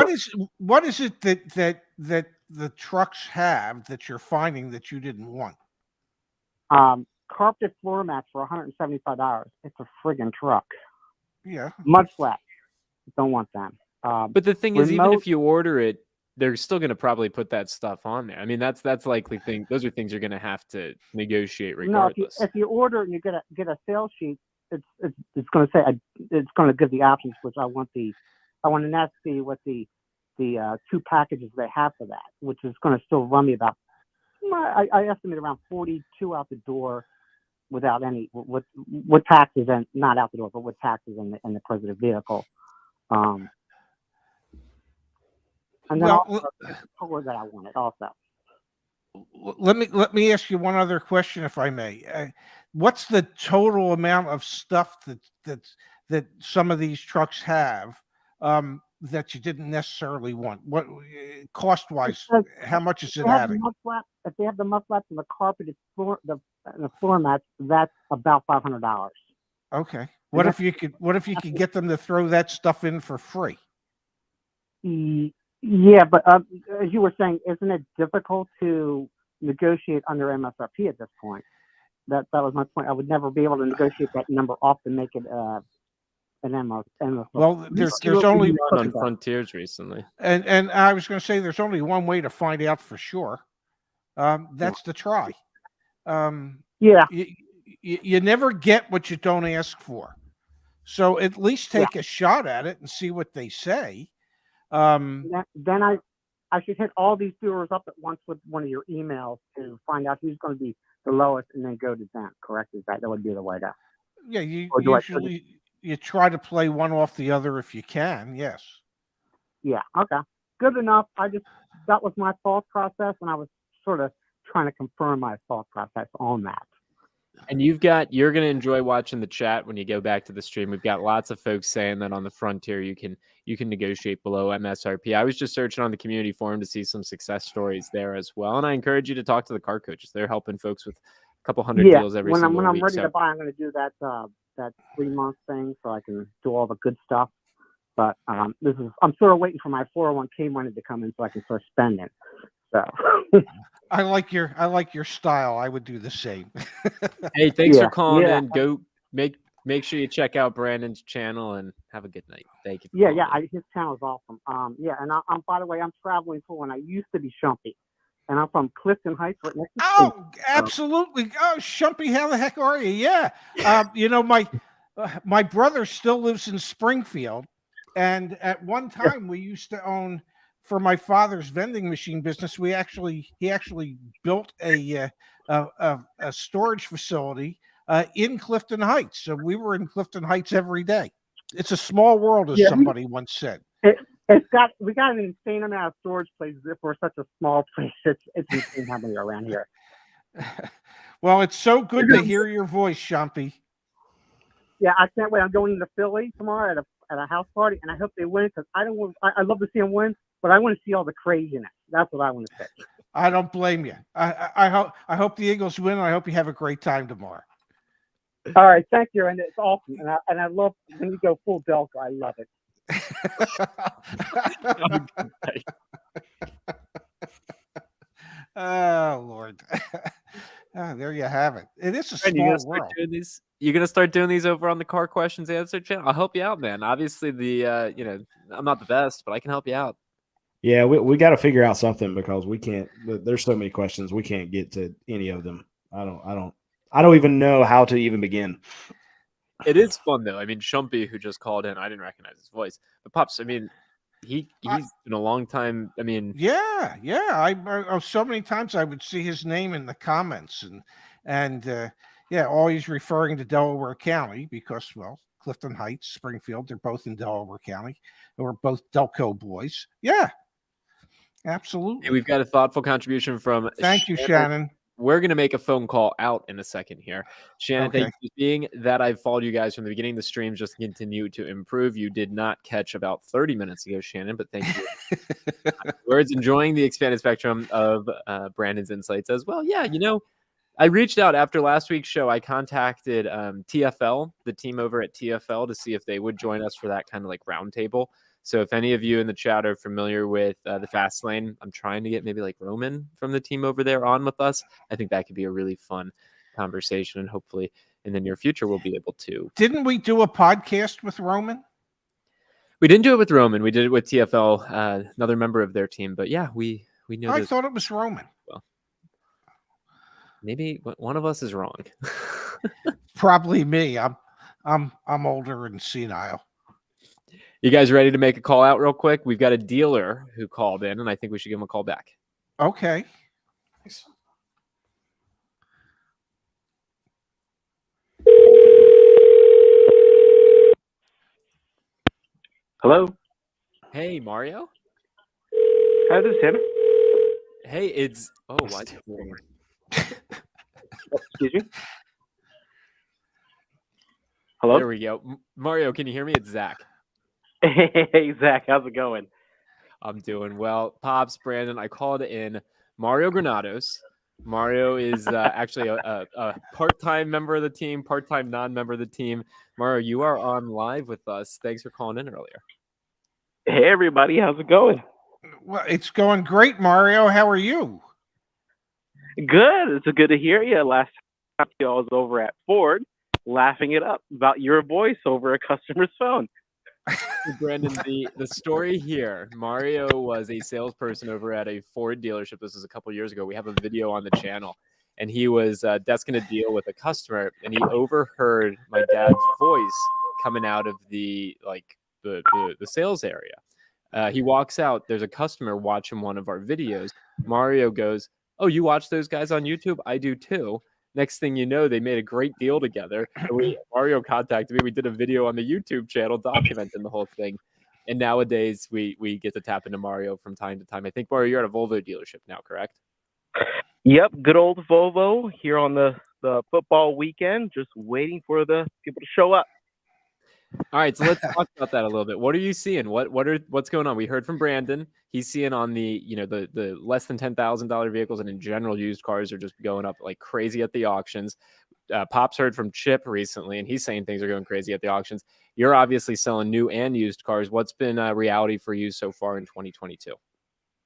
A: what is it that the trucks have that you're finding that you didn't want?
F: Carpeted floor mats for $175. It's a friggin' truck.
A: Yeah.
F: Mud flaps. Don't want them.
B: But the thing is, even
F: remote-
B: if you order it, they're still going to probably put that stuff on there. I mean, that's likely thing. Those are things you're going to have to negotiate regardless.
F: No, if you order and you get a sales sheet, it's going to say it's going to give the options, which I want an SD with the 2 packages they have for that, which is going to still run me about I estimate around 42 out the door without any with taxes, and not out the door, but with taxes in the price of the vehicle. And then also the color that I wanted also.
A: Let me ask you one other question, if I may. What's the total amount of stuff that some of these trucks have that you didn't necessarily want? What cost wise? How much is it adding?
F: If they have the mud flaps and the carpeted floor, the floor mats, that's about $500.
A: Okay. What if you could get them to throw that stuff in for free?
F: Yeah, but as you were saying, isn't it difficult to negotiate under MSRP at this point? That was my point. I would never be able to negotiate that number off to make it an MSRP.
A: Well, there's only
B: on Frontiers recently,
A: and I was going to say there's only one way to find out for sure. That's to try.
F: Yeah.
A: You never get what you don't ask for. So at least take a shot at it and see what they say.
F: Then I should hit all these dealers up at once with one of your emails to find out who's going to be the lowest, and then go to them. Correct? That would be the way to.
A: Yeah, you try to play one off the other if you can. Yes.
F: Yeah. Okay. Good enough. That was my thought process, and I was sort of trying to confirm my thought process on that.
B: And you're going to enjoy watching the chat when you go back to the stream. We've got lots of folks saying that on the Frontier you can negotiate below MSRP. I was just searching on the community forum to see some success stories there as well, and I encourage you to talk to the car coaches. They're helping folks with a couple hundred deals every single week.
F: When I'm ready to buy, I'm going to do that 3-month thing so I can do all the good stuff. But I'm sort of waiting for my 401k money to come in so I can start spending. So.
A: I like your style. I would do the same.
B: Hey, thanks for calling in. Go make sure you check out Brandon's channel and have a good night. Thank you.
F: His channel is awesome. And I'm by the way, I'm traveling for when I used to be Shumpy, and I'm from Clifton Heights, right next to.
A: Oh, absolutely. Oh, Shumpy, how the heck are you? Yeah. My brother still lives in Springfield, and at one time we used to own. For my father's vending machine business, he actually built a storage facility in Clifton Heights. So we were in Clifton Heights every day. It's a small world, as somebody once said.
F: We got an insane amount of storage places for such a small place. It's insane how many are around here.
A: Well, it's so good to hear your voice, Shumpy.
F: Yeah, I can't wait. I'm going to Philly tomorrow at a house party, and I hope they win because I love to see them win. But I want to see all the craziness. That's what I want to say.
A: I don't blame you. I hope the Eagles win. And I hope you have a great time tomorrow.
F: All right, thank you, and it's awesome. And I love when you go full Delco. I love it.
A: Oh Lord. There you have it. It is a small world.
B: You're gonna start doing these over on the Car Questions Answer channel. I'll help you out, man. Obviously, I'm not the best, but I can help you out.
C: Yeah, we got to figure out something because we can't. There's so many questions we can't get to any of them. I don't even know how to even begin.
B: It is fun though. I mean, Shumpy, who just called in, I didn't recognize his voice. But Pops, I mean, he's been a long time. I mean,
A: yeah. I so many times I would see his name in the comments and always referring to Delaware County because, well, Clifton Heights, Springfield, they're both in Delaware County. We're both Delco boys. Yeah, absolutely.
B: Hey, we've got a thoughtful contribution from
A: Thank you, Shannon.
B: we're going to make a phone call out in a second here. Shannon,
A: Okay.
B: thank you. Being that I've followed you guys from the beginning, the streams just continue to improve. You did not catch about 30 minutes ago, Shannon, but thank you. Words, enjoying the expanded spectrum of Brandon's insights as well. Yeah, I reached out after last week's show. I contacted TFL, the team over at TFL, to see if they would join us for that kind of like roundtable. So if any of you in the chat are familiar with the Fast Lane, I'm trying to get maybe like Roman from the team over there on with us. I think that could be a really fun conversation, and hopefully in the near future we'll be able to.
A: Didn't we do a podcast with Roman?
B: We didn't do it with Roman. We did it with TFL, another member of their team. But yeah, we know.
A: I thought it was Roman.
B: Well, maybe one of us is wrong.
A: Probably me. I'm older and senile.
B: You guys ready to make a call out real quick? We've got a dealer who called in, and I think we should give him a call back.
A: Okay.
G: Hello.
B: Hey, Mario.
G: Hi, this is him.
B: Hey, it's what?
G: Excuse me. Hello.
B: There we go. Mario, can you hear me? It's Zach.
G: Hey, Zach. How's it going?
B: I'm doing well. Pops, Brandon, I called in Mario Granados. Mario is actually a part-time member of the team, part-time non-member of the team. Mario, you are on live with us. Thanks for calling in earlier.
G: Hey, everybody. How's it going?
A: Well, it's going great, Mario. How are you?
G: Good. It's good to hear you. Last time I was over at Ford laughing it up about your voice over a customer's phone.
B: Brandon, the story here, Mario was a salesperson over at a Ford dealership. This was a couple years ago. We have a video on the channel, and he was desking a deal with a customer, and he overheard my dad's voice coming out of the sales area. He walks out. There's a customer watching one of our videos. Mario goes, "Oh, you watch those guys on YouTube? I do too." Next thing you know, they made a great deal together. Mario contacted me. We did a video on the YouTube channel documenting the whole thing. And nowadays, we get to tap into Mario from time to time. I think, Mario, you're at a Volvo dealership now, correct?
G: Yep, good old Volvo here on the football weekend, just waiting for the people to show up.
B: All right, so let's talk about that a little bit. What are you seeing? What's going on? We heard from Brandon. He's seeing on the the less than $10,000 vehicles, and in general, used cars are just going up like crazy at the auctions. Pops heard from Chip recently, and he's saying things are going crazy at the auctions. You're obviously selling new and used cars. What's been reality for you so far in 2022,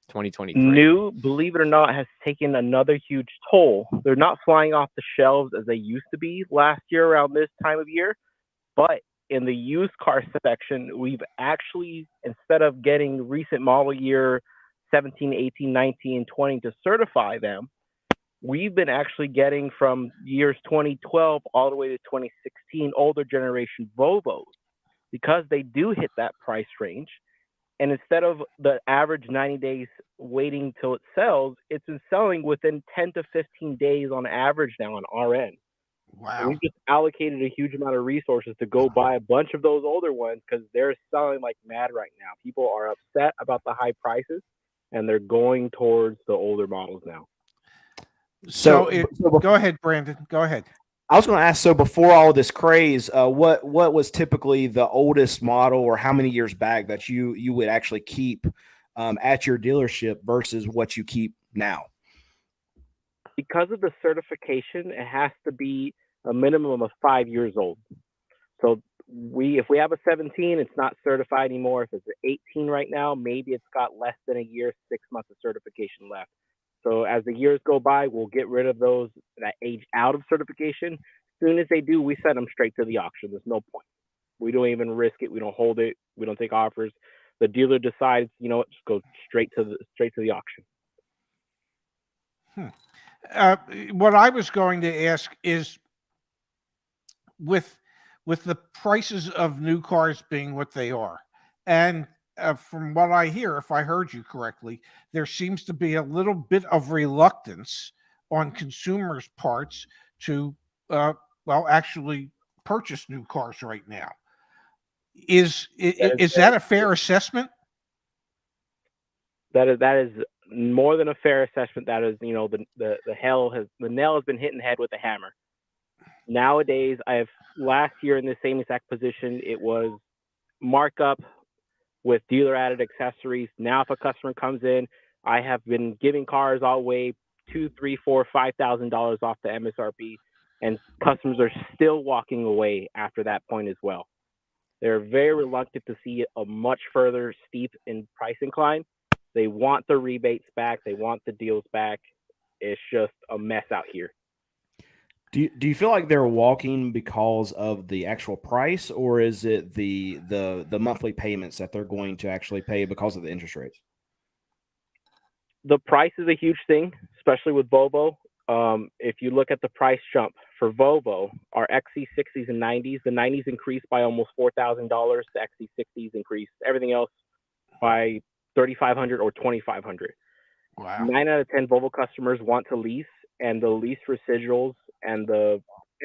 B: 2023?
G: New, believe it or not, has taken another huge toll. They're not flying off the shelves as they used to be last year around this time of year, but in the used car section, we've actually, instead of getting recent model year 17, 18, 19, 20 to certify them, we've been actually getting from years 2012 all the way to 2016 older generation Volvos, because they do hit that price range. And instead of the average 90 days waiting till it sells, it's been selling within 10 to 15 days on average now on our end.
A: Wow.
G: We just allocated a huge amount of resources to go buy a bunch of those older ones because they're selling like mad right now. People are upset about the high prices, and they're going towards the older models now.
A: So go ahead, Brandon. Go ahead.
C: I was going to ask, so before all this craze, what was typically the oldest model, or how many years back that you would actually keep at your dealership versus what you keep now?
G: Because of the certification, it has to be a minimum of 5 years old. So if we have a 17, it's not certified anymore. If it's an 18 right now, maybe it's got less than a year, 6 months of certification left. So as the years go by, we'll get rid of those that age out of certification. As soon as they do, we send them straight to the auction. There's no point. We don't even risk it. We don't hold it. We don't take offers. The dealer decides, just go straight to the auction.
A: What I was going to ask is, with the prices of new cars being what they are, and from what I hear, if I heard you correctly, there seems to be a little bit of reluctance on consumers' parts to, actually purchase new cars right now. Is that a fair assessment?
G: That is more than a fair assessment. That is, you know, the nail has been hit in the head with a hammer. Nowadays, last year in the same exact position, it was markup with dealer added accessories. Now, if a customer comes in, I have been giving cars all the way $2,000, $3,000, $4,000, $5,000 off the MSRP, and customers are still walking away after that point as well. They're very reluctant to see a much further steep in price incline. They want the rebates back. They want the deals back. It's just a mess out here.
C: Do you feel like they're walking because of the actual price, or is it the monthly payments that they're going to actually pay because of the interest rates?
G: The price is a huge thing, especially with Volvo. If you look at the price jump for Volvo, our XC60s and 90s, the 90s increased by almost $4,000. The XC60s increased everything else by $3,500 or $2,500.
A: Wow.
G: 9 out of 10 Volvo customers want to lease, and the lease residuals and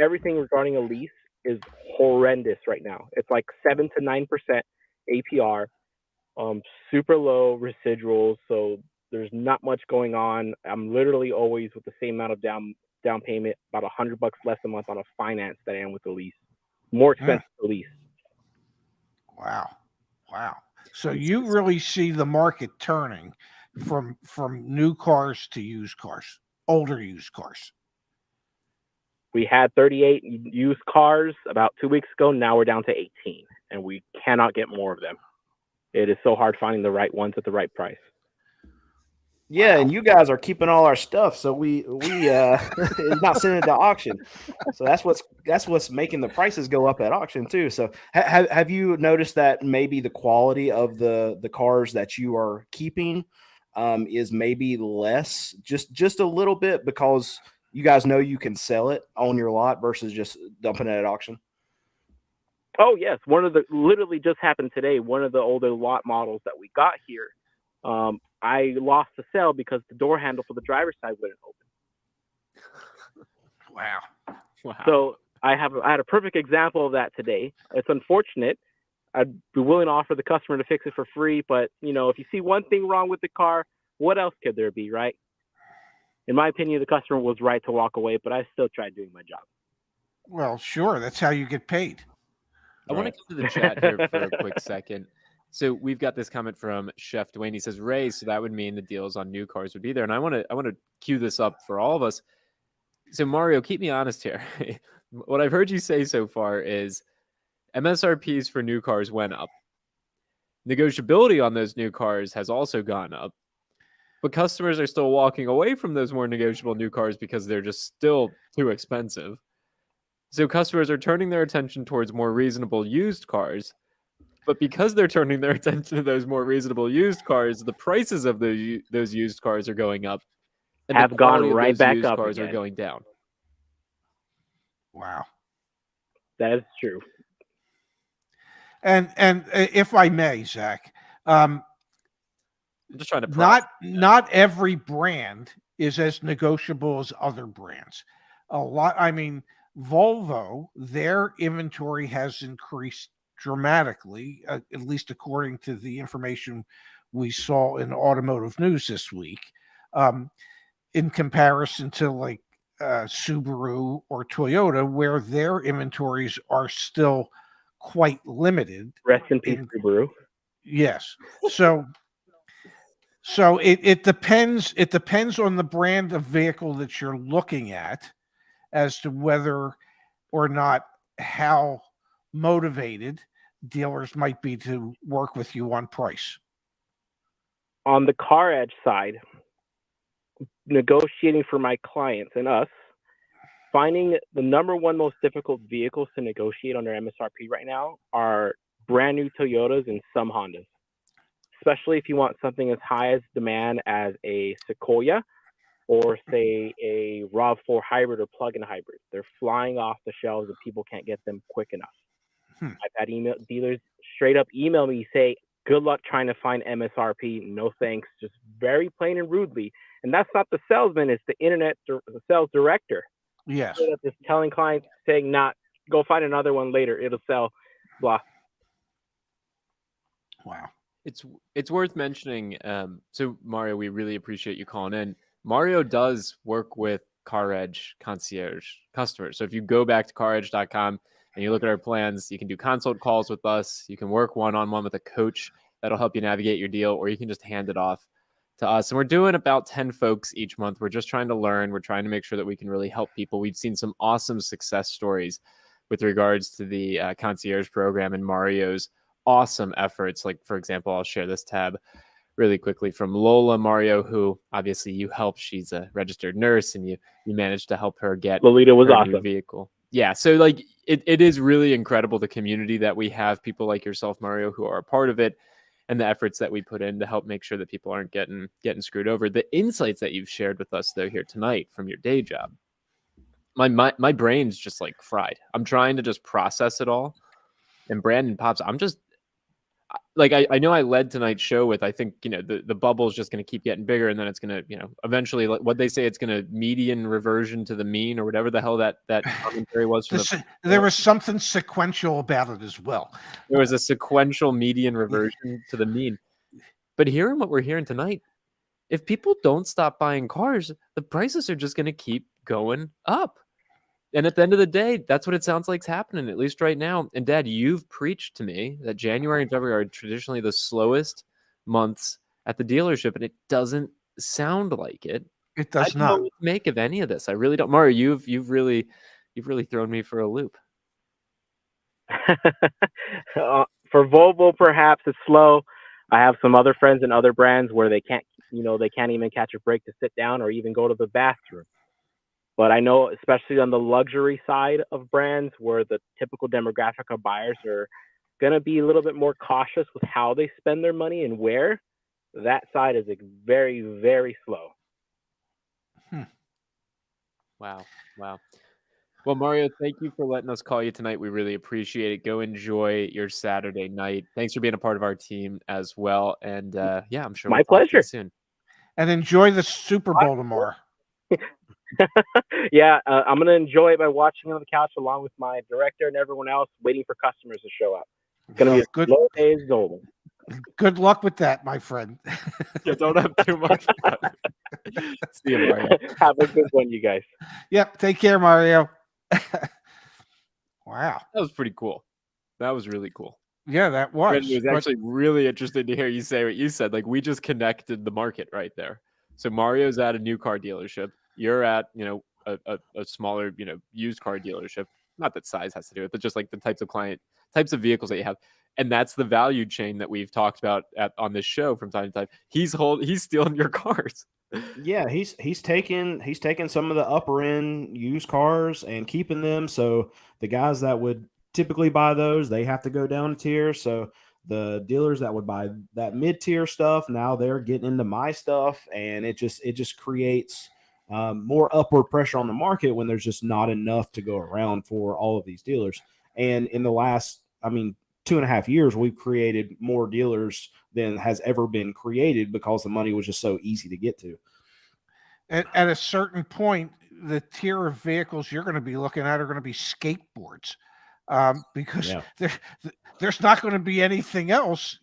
G: everything regarding a lease is horrendous right now. It's like 7 to 9% APR, super low residuals. So there's not much going on. I'm literally always with the same amount of down payment, about $100 less a month on a finance than I am with the lease. More expensive to lease.
A: Wow. So you really see the market turning from new cars to used cars, older used cars.
G: We had 38 used cars about 2 weeks ago. Now we're down to 18, and we cannot get more of them. It is so hard finding the right ones at the right price.
C: Yeah, and you guys are keeping all our stuff, so we it's not sending it to auction. So that's what's making the prices go up at auction too. So have you noticed that maybe the quality of the cars that you are keeping is maybe less, just a little bit, because you guys know you can sell it on your lot versus just dumping it at auction?
G: Oh yes, literally just happened today. One of the older lot models that we got here, I lost the sale because the door handle for the driver's side wouldn't open.
A: Wow.
G: So I had a perfect example of that today. It's unfortunate. I'd be willing to offer the customer to fix it for free, but you know, if you see one thing wrong with the car, what else could there be, right? In my opinion, the customer was right to walk away, but I still tried doing my job.
A: Well, sure. That's how you get paid.
B: I want to come to the chat here for a quick second. So we've got this comment from Chef Dwayne. He says, Ray, so that would mean the deals on new cars would be there. And I want to cue this up for all of us. So Mario, keep me honest here. What I've heard you say so far is MSRPs for new cars went up. Negotiability on those new cars has also gone up. But customers are still walking away from those more negotiable new cars because they're just still too expensive. So customers are turning their attention towards more reasonable used cars. But because they're turning their attention to those more reasonable used cars, the prices of those used cars are going up. And
G: have gone right back
B: used
G: up
B: cars
G: again.
B: are going down.
A: Wow.
G: That is true.
A: And if I may, Zach,
B: I'm just trying to
A: not every brand is as negotiable as other brands. Volvo, their inventory has increased dramatically, at least according to the information we saw in automotive news this week, in comparison to like Subaru or Toyota, where their inventories are still quite limited.
G: Rest in peace, Subaru.
A: Yes. So it depends. It depends on the brand of vehicle that you're looking at as to whether or not how motivated dealers might be to work with you on price.
G: On the CarEdge side, negotiating for my clients and us, finding the number one most difficult vehicles to negotiate under MSRP right now are brand new Toyotas and some Hondas, especially if you want something as high as demand as a Sequoia or say a RAV4 hybrid or plug-in hybrid. They're flying off the shelves and people can't get them quick enough. I've had dealers straight up email me, say, good luck trying to find MSRP. No thanks. Just very plain and rudely. And that's not the salesman. It's the the sales director.
A: Yes.
G: Just telling clients, saying, not go find another one later. It'll sell. Blah.
A: Wow.
B: It's worth mentioning. So Mario, we really appreciate you calling in. Mario does work with CarEdge concierge customers. So if you go back to caredge.com and you look at our plans, you can do consult calls with us. You can work one-on-one with a coach that'll help you navigate your deal, or you can just hand it off to us. And we're doing about 10 folks each month. We're just trying to learn. We're trying to make sure that we can really help people. We've seen some awesome success stories with regards to the concierge program and Mario's awesome efforts. Like, for example, I'll share this tab really quickly from Lola Mario, who obviously you helped. She's a registered nurse, and you managed to help her get
G: Lolita was
B: her
G: awesome.
B: new vehicle. Yeah, so like it is really incredible, the community that we have, people like yourself, Mario, who are a part of it, and the efforts that we put in to help make sure that people aren't getting screwed over. The insights that you've shared with us though here tonight from your day job, my brain's just like fried. I'm trying to just process it all. And Brandon Pops, I'm just like, I know I led tonight's show with, I think, the bubble is just going to keep getting bigger, and then it's going to, eventually, like what they say, it's going to median reversion to the mean, or whatever the hell that commentary was.
A: There was something sequential about it as well.
B: There was a sequential median reversion to the mean. But hearing what we're hearing tonight, if people don't stop buying cars, the prices are just going to keep going up. And at the end of the day, that's what it sounds like is happening, at least right now. And Dad, you've preached to me that January and February are traditionally the slowest months at the dealership, and it doesn't sound like it.
A: It does
B: I don't know what to make of any of this. I really don't. Mario, you've really thrown me for a loop.
G: For Volvo, perhaps it's slow. I have some other friends in other brands where they can't even catch a break to sit down or even go to the bathroom. But I know, especially on the luxury side of brands, where the typical demographic of buyers are going to be a little bit more cautious with how they spend their money and where, that side is very, very slow.
B: Wow. Well, Mario, thank you for letting us call you tonight. We really appreciate it. Go enjoy your Saturday night. Thanks for being a part of our team as well. And yeah, I'm sure
G: My
B: we'll talk to you
G: pleasure.
B: soon.
A: And enjoy the Super Bowl tomorrow.
G: Yeah, I'm going to enjoy it by watching it on the couch along with my director and everyone else, waiting for customers to show up. It's going to be a slow day as golden.
A: Good luck with that, my friend.
B: Yeah, don't have too much fun. See you, Mario.
G: Have a good one, you guys.
A: Yep. Take care, Mario. Wow.
B: That was pretty cool. That was really cool.
A: Yeah, that was.
B: It was actually really interesting to hear you say what you said. Like, we just connected the market right there. So Mario's at a new car dealership. You're at, a smaller, used car dealership. Not that size has to do with it, but just like the types of vehicles that you have. And that's the value chain that we've talked about on this show from time to time. He's stealing your cars.
C: Yeah, he's taking some of the upper end used cars and keeping them. So the guys that would typically buy those, they have to go down a tier. So the dealers that would buy that mid-tier stuff, now they're getting into my stuff, and it just creates more upward pressure on the market when there's just not enough to go around for all of these dealers. And in the last, 2.5 years, we've created more dealers than has ever been created because the money was just so easy to get to.
A: At a certain point, the tier of vehicles you're going to be looking at are going to be skateboards, because there's not going to be anything else.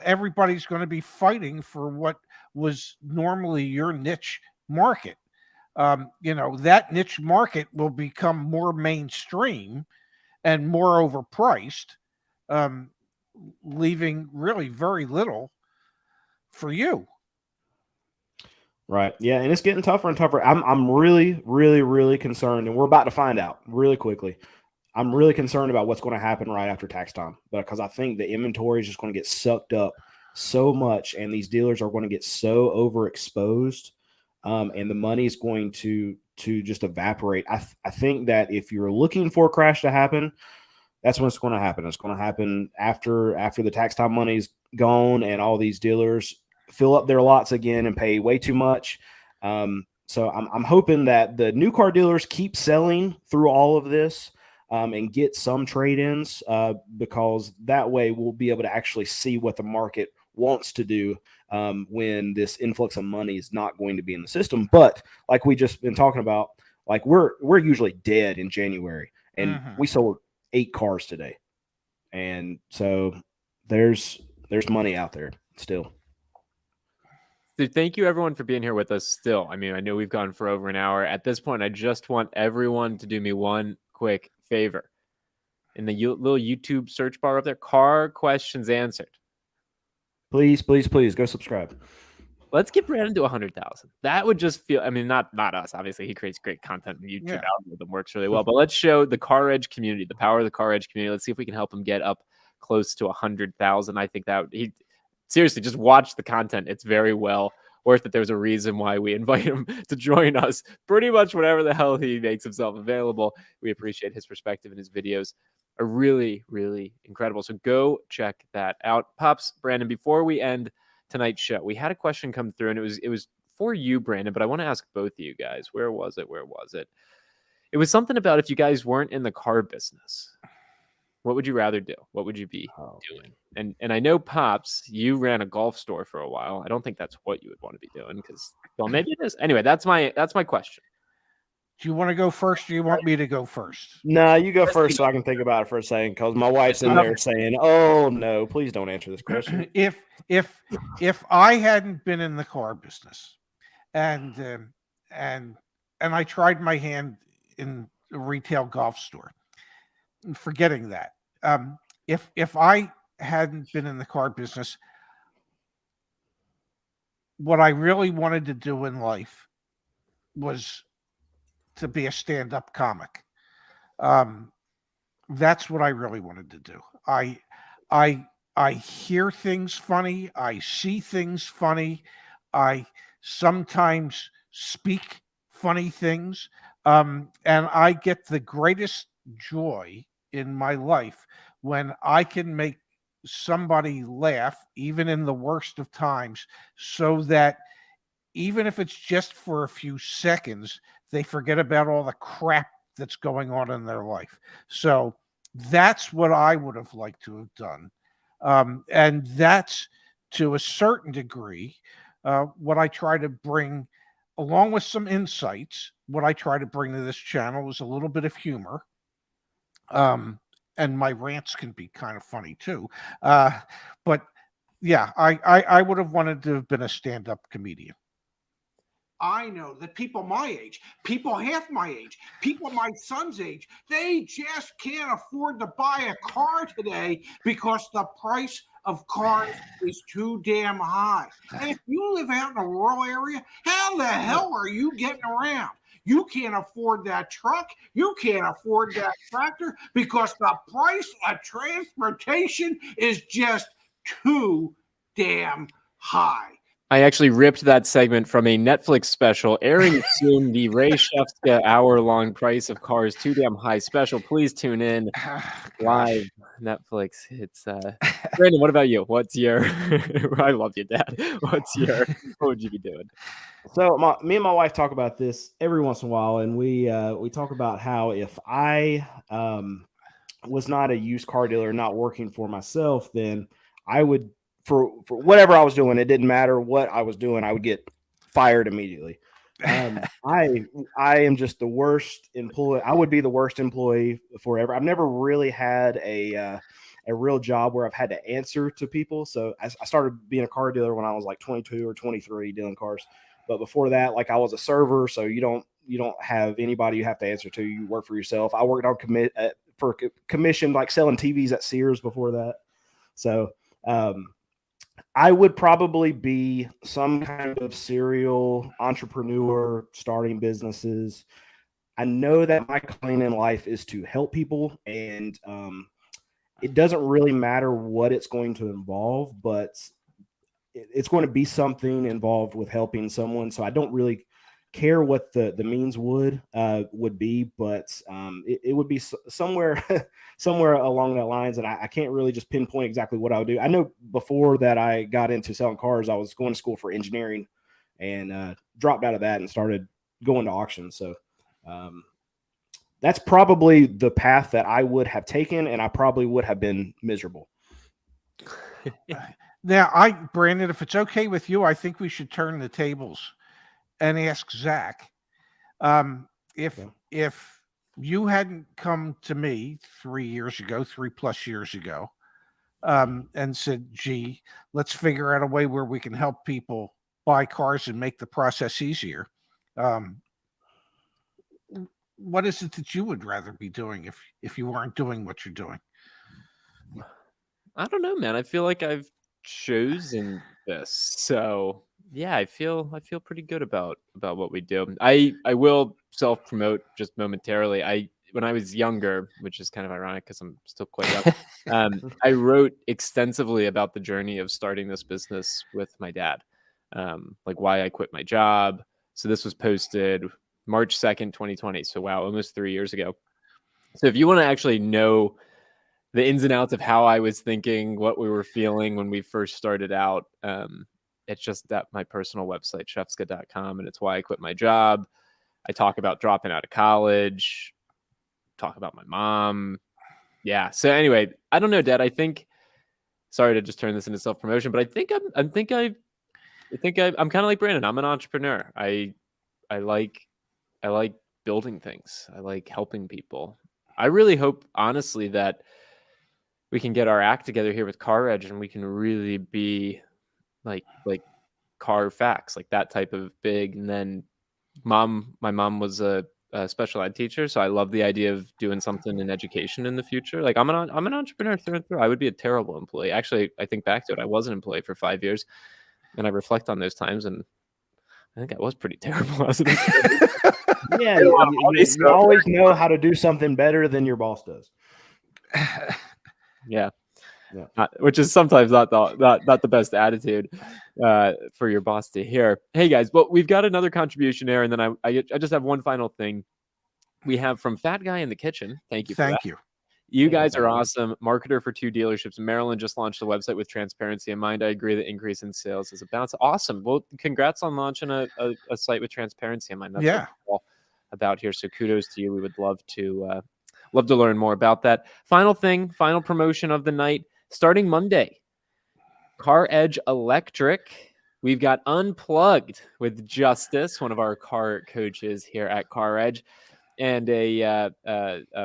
A: Everybody's going to be fighting for what was normally your niche market. That niche market will become more mainstream and more overpriced, leaving really very little for you.
C: Right. Yeah, and it's getting tougher and tougher. I'm really, really, really concerned, and we're about to find out really quickly. I'm really concerned about what's going to happen right after tax time, because I think the inventory is just going to get sucked up so much, and these dealers are going to get so overexposed, and the money is going to just evaporate. I think that if you're looking for a crash to happen, that's when it's going to happen. It's going to happen after the tax time money's gone and all these dealers fill up their lots again and pay way too much. So I'm hoping that the new car dealers keep selling through all of this, and get some trade-ins, because that way we'll be able to actually see what the market wants to do when this influx of money is not going to be in the system. But like we just been talking about, like we're usually dead in January, and we sold 8 cars today, and so there's money out there. still.
B: So thank you everyone for being here with us still. I mean, I know we've gone for over an hour. At this point, I just want everyone to do me one quick favor. In the little YouTube search bar up there, car questions answered.
C: Please, please, please go subscribe.
B: Let's get Brandon to 100,000. That would just feel, I mean, not us. Obviously, he creates great content. The YouTube algorithm works really well. But let's show the CarEdge community, the power of the CarEdge community. Let's see if we can help him get up close to 100,000. I think that he seriously just watch the content. It's very well worth it. There's a reason why we invite him to join us pretty much whenever the hell he makes himself available. We appreciate his perspective and his videos are really, really incredible. So go check that out. Pops, Brandon, before we end tonight's show, we had a question come through, and it was for you, Brandon, but I want to ask both of you guys. Where was it? It was something about if you guys weren't in the car business, what would you rather do? What would you be doing? And I know, Pops, you ran a golf store for a while. I don't think that's what you would want to be doing because, well, maybe it is. Anyway, that's my question.
A: Do you want to go first, or do you want me to go first?
C: No, you go first so I can think about it for a second because my wife's in there saying, "Oh no, please don't answer this question."
A: If I hadn't been in the car business, and I tried my hand in a retail golf store, forgetting that, if I hadn't been in the car business, what I really wanted to do in life was to be a stand-up comic. That's what I really wanted to do. I hear things funny. I see things funny. I sometimes speak funny things. And I get the greatest joy in my life when I can make somebody laugh, even in the worst of times, so that even if it's just for a few seconds, they forget about all the crap that's going on in their life. So that's what I would have liked to have done. And that's, to a certain degree, what I try to bring, along with some insights. What I try to bring to this channel is a little bit of humor. And my rants can be kind of funny too. But yeah, I would have wanted to have been a stand-up comedian.
H: I know that people my age, people half my age, people my son's age, they just can't afford to buy a car today because the price of cars is too damn high. And if you live out in a rural area, how the hell are you getting around? You can't afford that truck. You can't afford that tractor because the price of transportation is just too damn high.
B: I actually ripped that segment from a Netflix special airing soon. The Ray Shefska hour-long price of cars too damn high special. Please tune in live Netflix. It's Brandon. What about you? What's your? I love you, Dad. What would you be doing?
C: So me and my wife talk about this every once in a while, and we talk about how if I was not a used car dealer, not working for myself, then I would. For whatever I was doing, it didn't matter what I was doing, I would get fired immediately. I am just the worst employee. I would be the worst employee forever. I've never really had a real job where I've had to answer to people. So I started being a car dealer when I was like 22 or 23 dealing cars. But before that, like I was a server, so you don't have anybody you have to answer to. You work for yourself. I worked on commission, like selling TVs at Sears before that. So I would probably be some kind of serial entrepreneur starting businesses. I know that my calling in life is to help people, and it doesn't really matter what it's going to involve, but it's going to be something involved with helping someone. So I don't really care what the means would be, but it would be somewhere along that lines, and I can't really just pinpoint exactly what I would do. I know before that I got into selling cars, I was going to school for engineering and dropped out of that and started going to auctions. So that's probably the path that I would have taken, and I probably would have been miserable.
A: Now, Brandon, if it's okay with you, I think we should turn the tables and ask Zach, if you hadn't come to me 3 plus years ago, and said, gee, let's figure out a way where we can help people buy cars and make the process easier. What is it that you would rather be doing if you weren't doing what you're doing?
B: I don't know, man. I feel like I've chosen this. So yeah, I feel pretty good about what we do. I will self promote just momentarily. When I was younger, which is kind of ironic because I'm still quite young, I wrote extensively about the journey of starting this business with my dad, like why I quit my job. So this was posted March 2nd, 2020. So wow, almost 3 years ago. So if you want to actually know the ins and outs of how I was thinking, what we were feeling when we first started out, it's just at my personal website, chefska.com, and it's why I quit my job. I talk about dropping out of college, talk about my mom. Yeah. So anyway, I don't know, Dad. I think, sorry to just turn this into self-promotion, but I think I'm kind of like Brandon. I'm an entrepreneur. I like building things. I like helping people. I really hope, honestly, that we can get our act together here with CarEdge and we can really be like car facts, like that type of big. And then my mom was a special ed teacher, so I love the idea of doing something in education in the future. Like I'm an entrepreneur through and through. I would be a terrible employee. Actually, I think back to it. I was an employee for 5 years, and I reflect on those times, and I think I was pretty terrible as an employee.
C: Yeah, you always know how to do something better than your boss does.
B: Yeah. Which is sometimes not the best attitude for your boss to hear. Hey guys, well, we've got another contribution there, and then I just have one final thing. We have from Fat Guy in the Kitchen. Thank you.
A: Thank you.
B: You guys are awesome. Marketer for 2 dealerships. Maryland just launched a website with transparency in mind. I agree the increase in sales is a bounce. Awesome. Well, congrats on launching a site with transparency in mind. That's what we're all about here. So kudos to you. We would love to learn more about that. Final thing, final promotion of the night. Starting Monday, CarEdge Electric. We've got Unplugged with Justice, one of our car coaches here at CarEdge, and a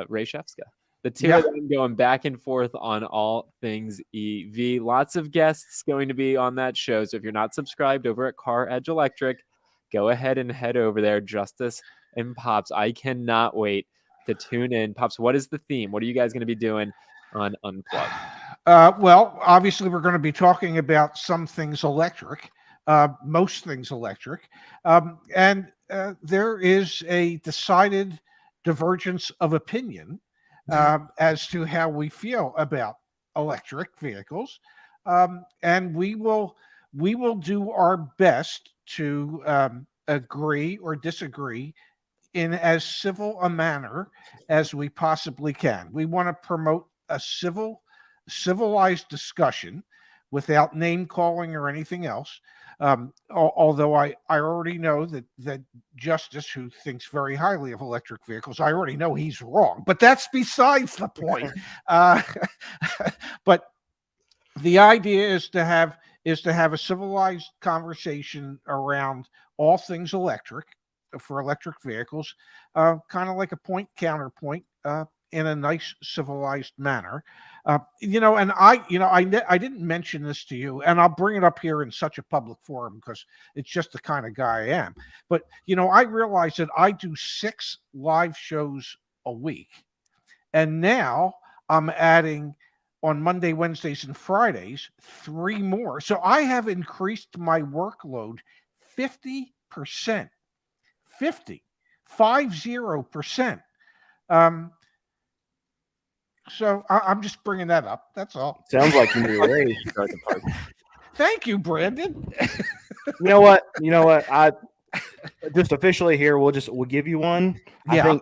B: Ray Shefska. The two of them going back and forth on all things EV. Lots of guests going to be on that show. So if you're not subscribed over at CarEdge Electric, go ahead and head over there. Justice and Pops. I cannot wait to tune in. Pops, what is the theme? What are you guys going to be doing on Unplugged?
A: Well, obviously, we're going to be talking about some things electric, most things electric. And there is a decided divergence of opinion as to how we feel about electric vehicles. And we will do our best to agree or disagree in as civil a manner as we possibly can. We want to promote a civilized discussion without name calling or anything else. Although I already know that Justice, who thinks very highly of electric vehicles, I already know he's wrong, but that's besides the point. But the idea is to have a civilized conversation around all things electric for electric vehicles, kind of like a point counterpoint in a nice civilized manner. And I didn't mention this to you, and I'll bring it up here in such a public forum because it's just the kind of guy I am. But I realize that I do 6 live shows a week, and now I'm adding on Monday, Wednesdays, and Fridays 3 more. So I have increased my workload 50%. 50%. So I'm just bringing that up. That's all.
C: Sounds like you need a raise.
A: Thank you, Brandon.
C: You know what? I just officially here. We'll give you one.
A: Yeah.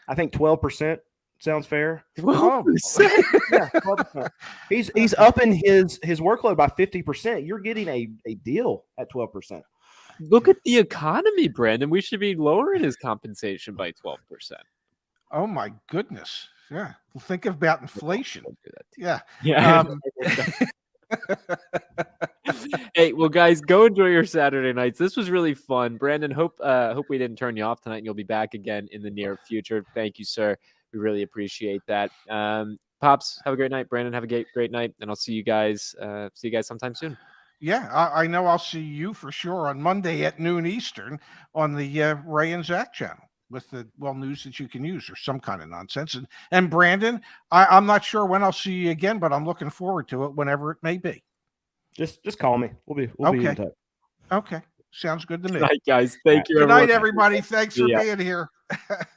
C: I think 12% sounds fair.
B: 12%.
C: Yeah, 12%. He's upping his workload by 50%. You're getting a deal at 12%.
B: Look at the economy, Brandon. We should be lowering his compensation by 12%.
A: Oh my goodness. Yeah. Well, think about inflation. Yeah.
B: Yeah. Hey, well, guys, go enjoy your Saturday nights. This was really fun. Brandon, hope we didn't turn you off tonight and you'll be back again in the near future. Thank you, sir. We really appreciate that. Pops, have a great night. Brandon, have a great night, and I'll see you guys sometime soon.
A: Yeah, I know I'll see you for sure on Monday at noon Eastern on the Ray and Zach channel with the news that you can use or some kind of nonsense. And Brandon, I'm not sure when I'll see you again, but I'm looking forward to it whenever it may be.
C: Just call me. We'll be in touch.
A: Okay. Sounds good to me.
B: Good night, guys. Thank you,
A: Good
B: everyone.
A: night, everybody. Thanks for
B: Yeah.
A: being here.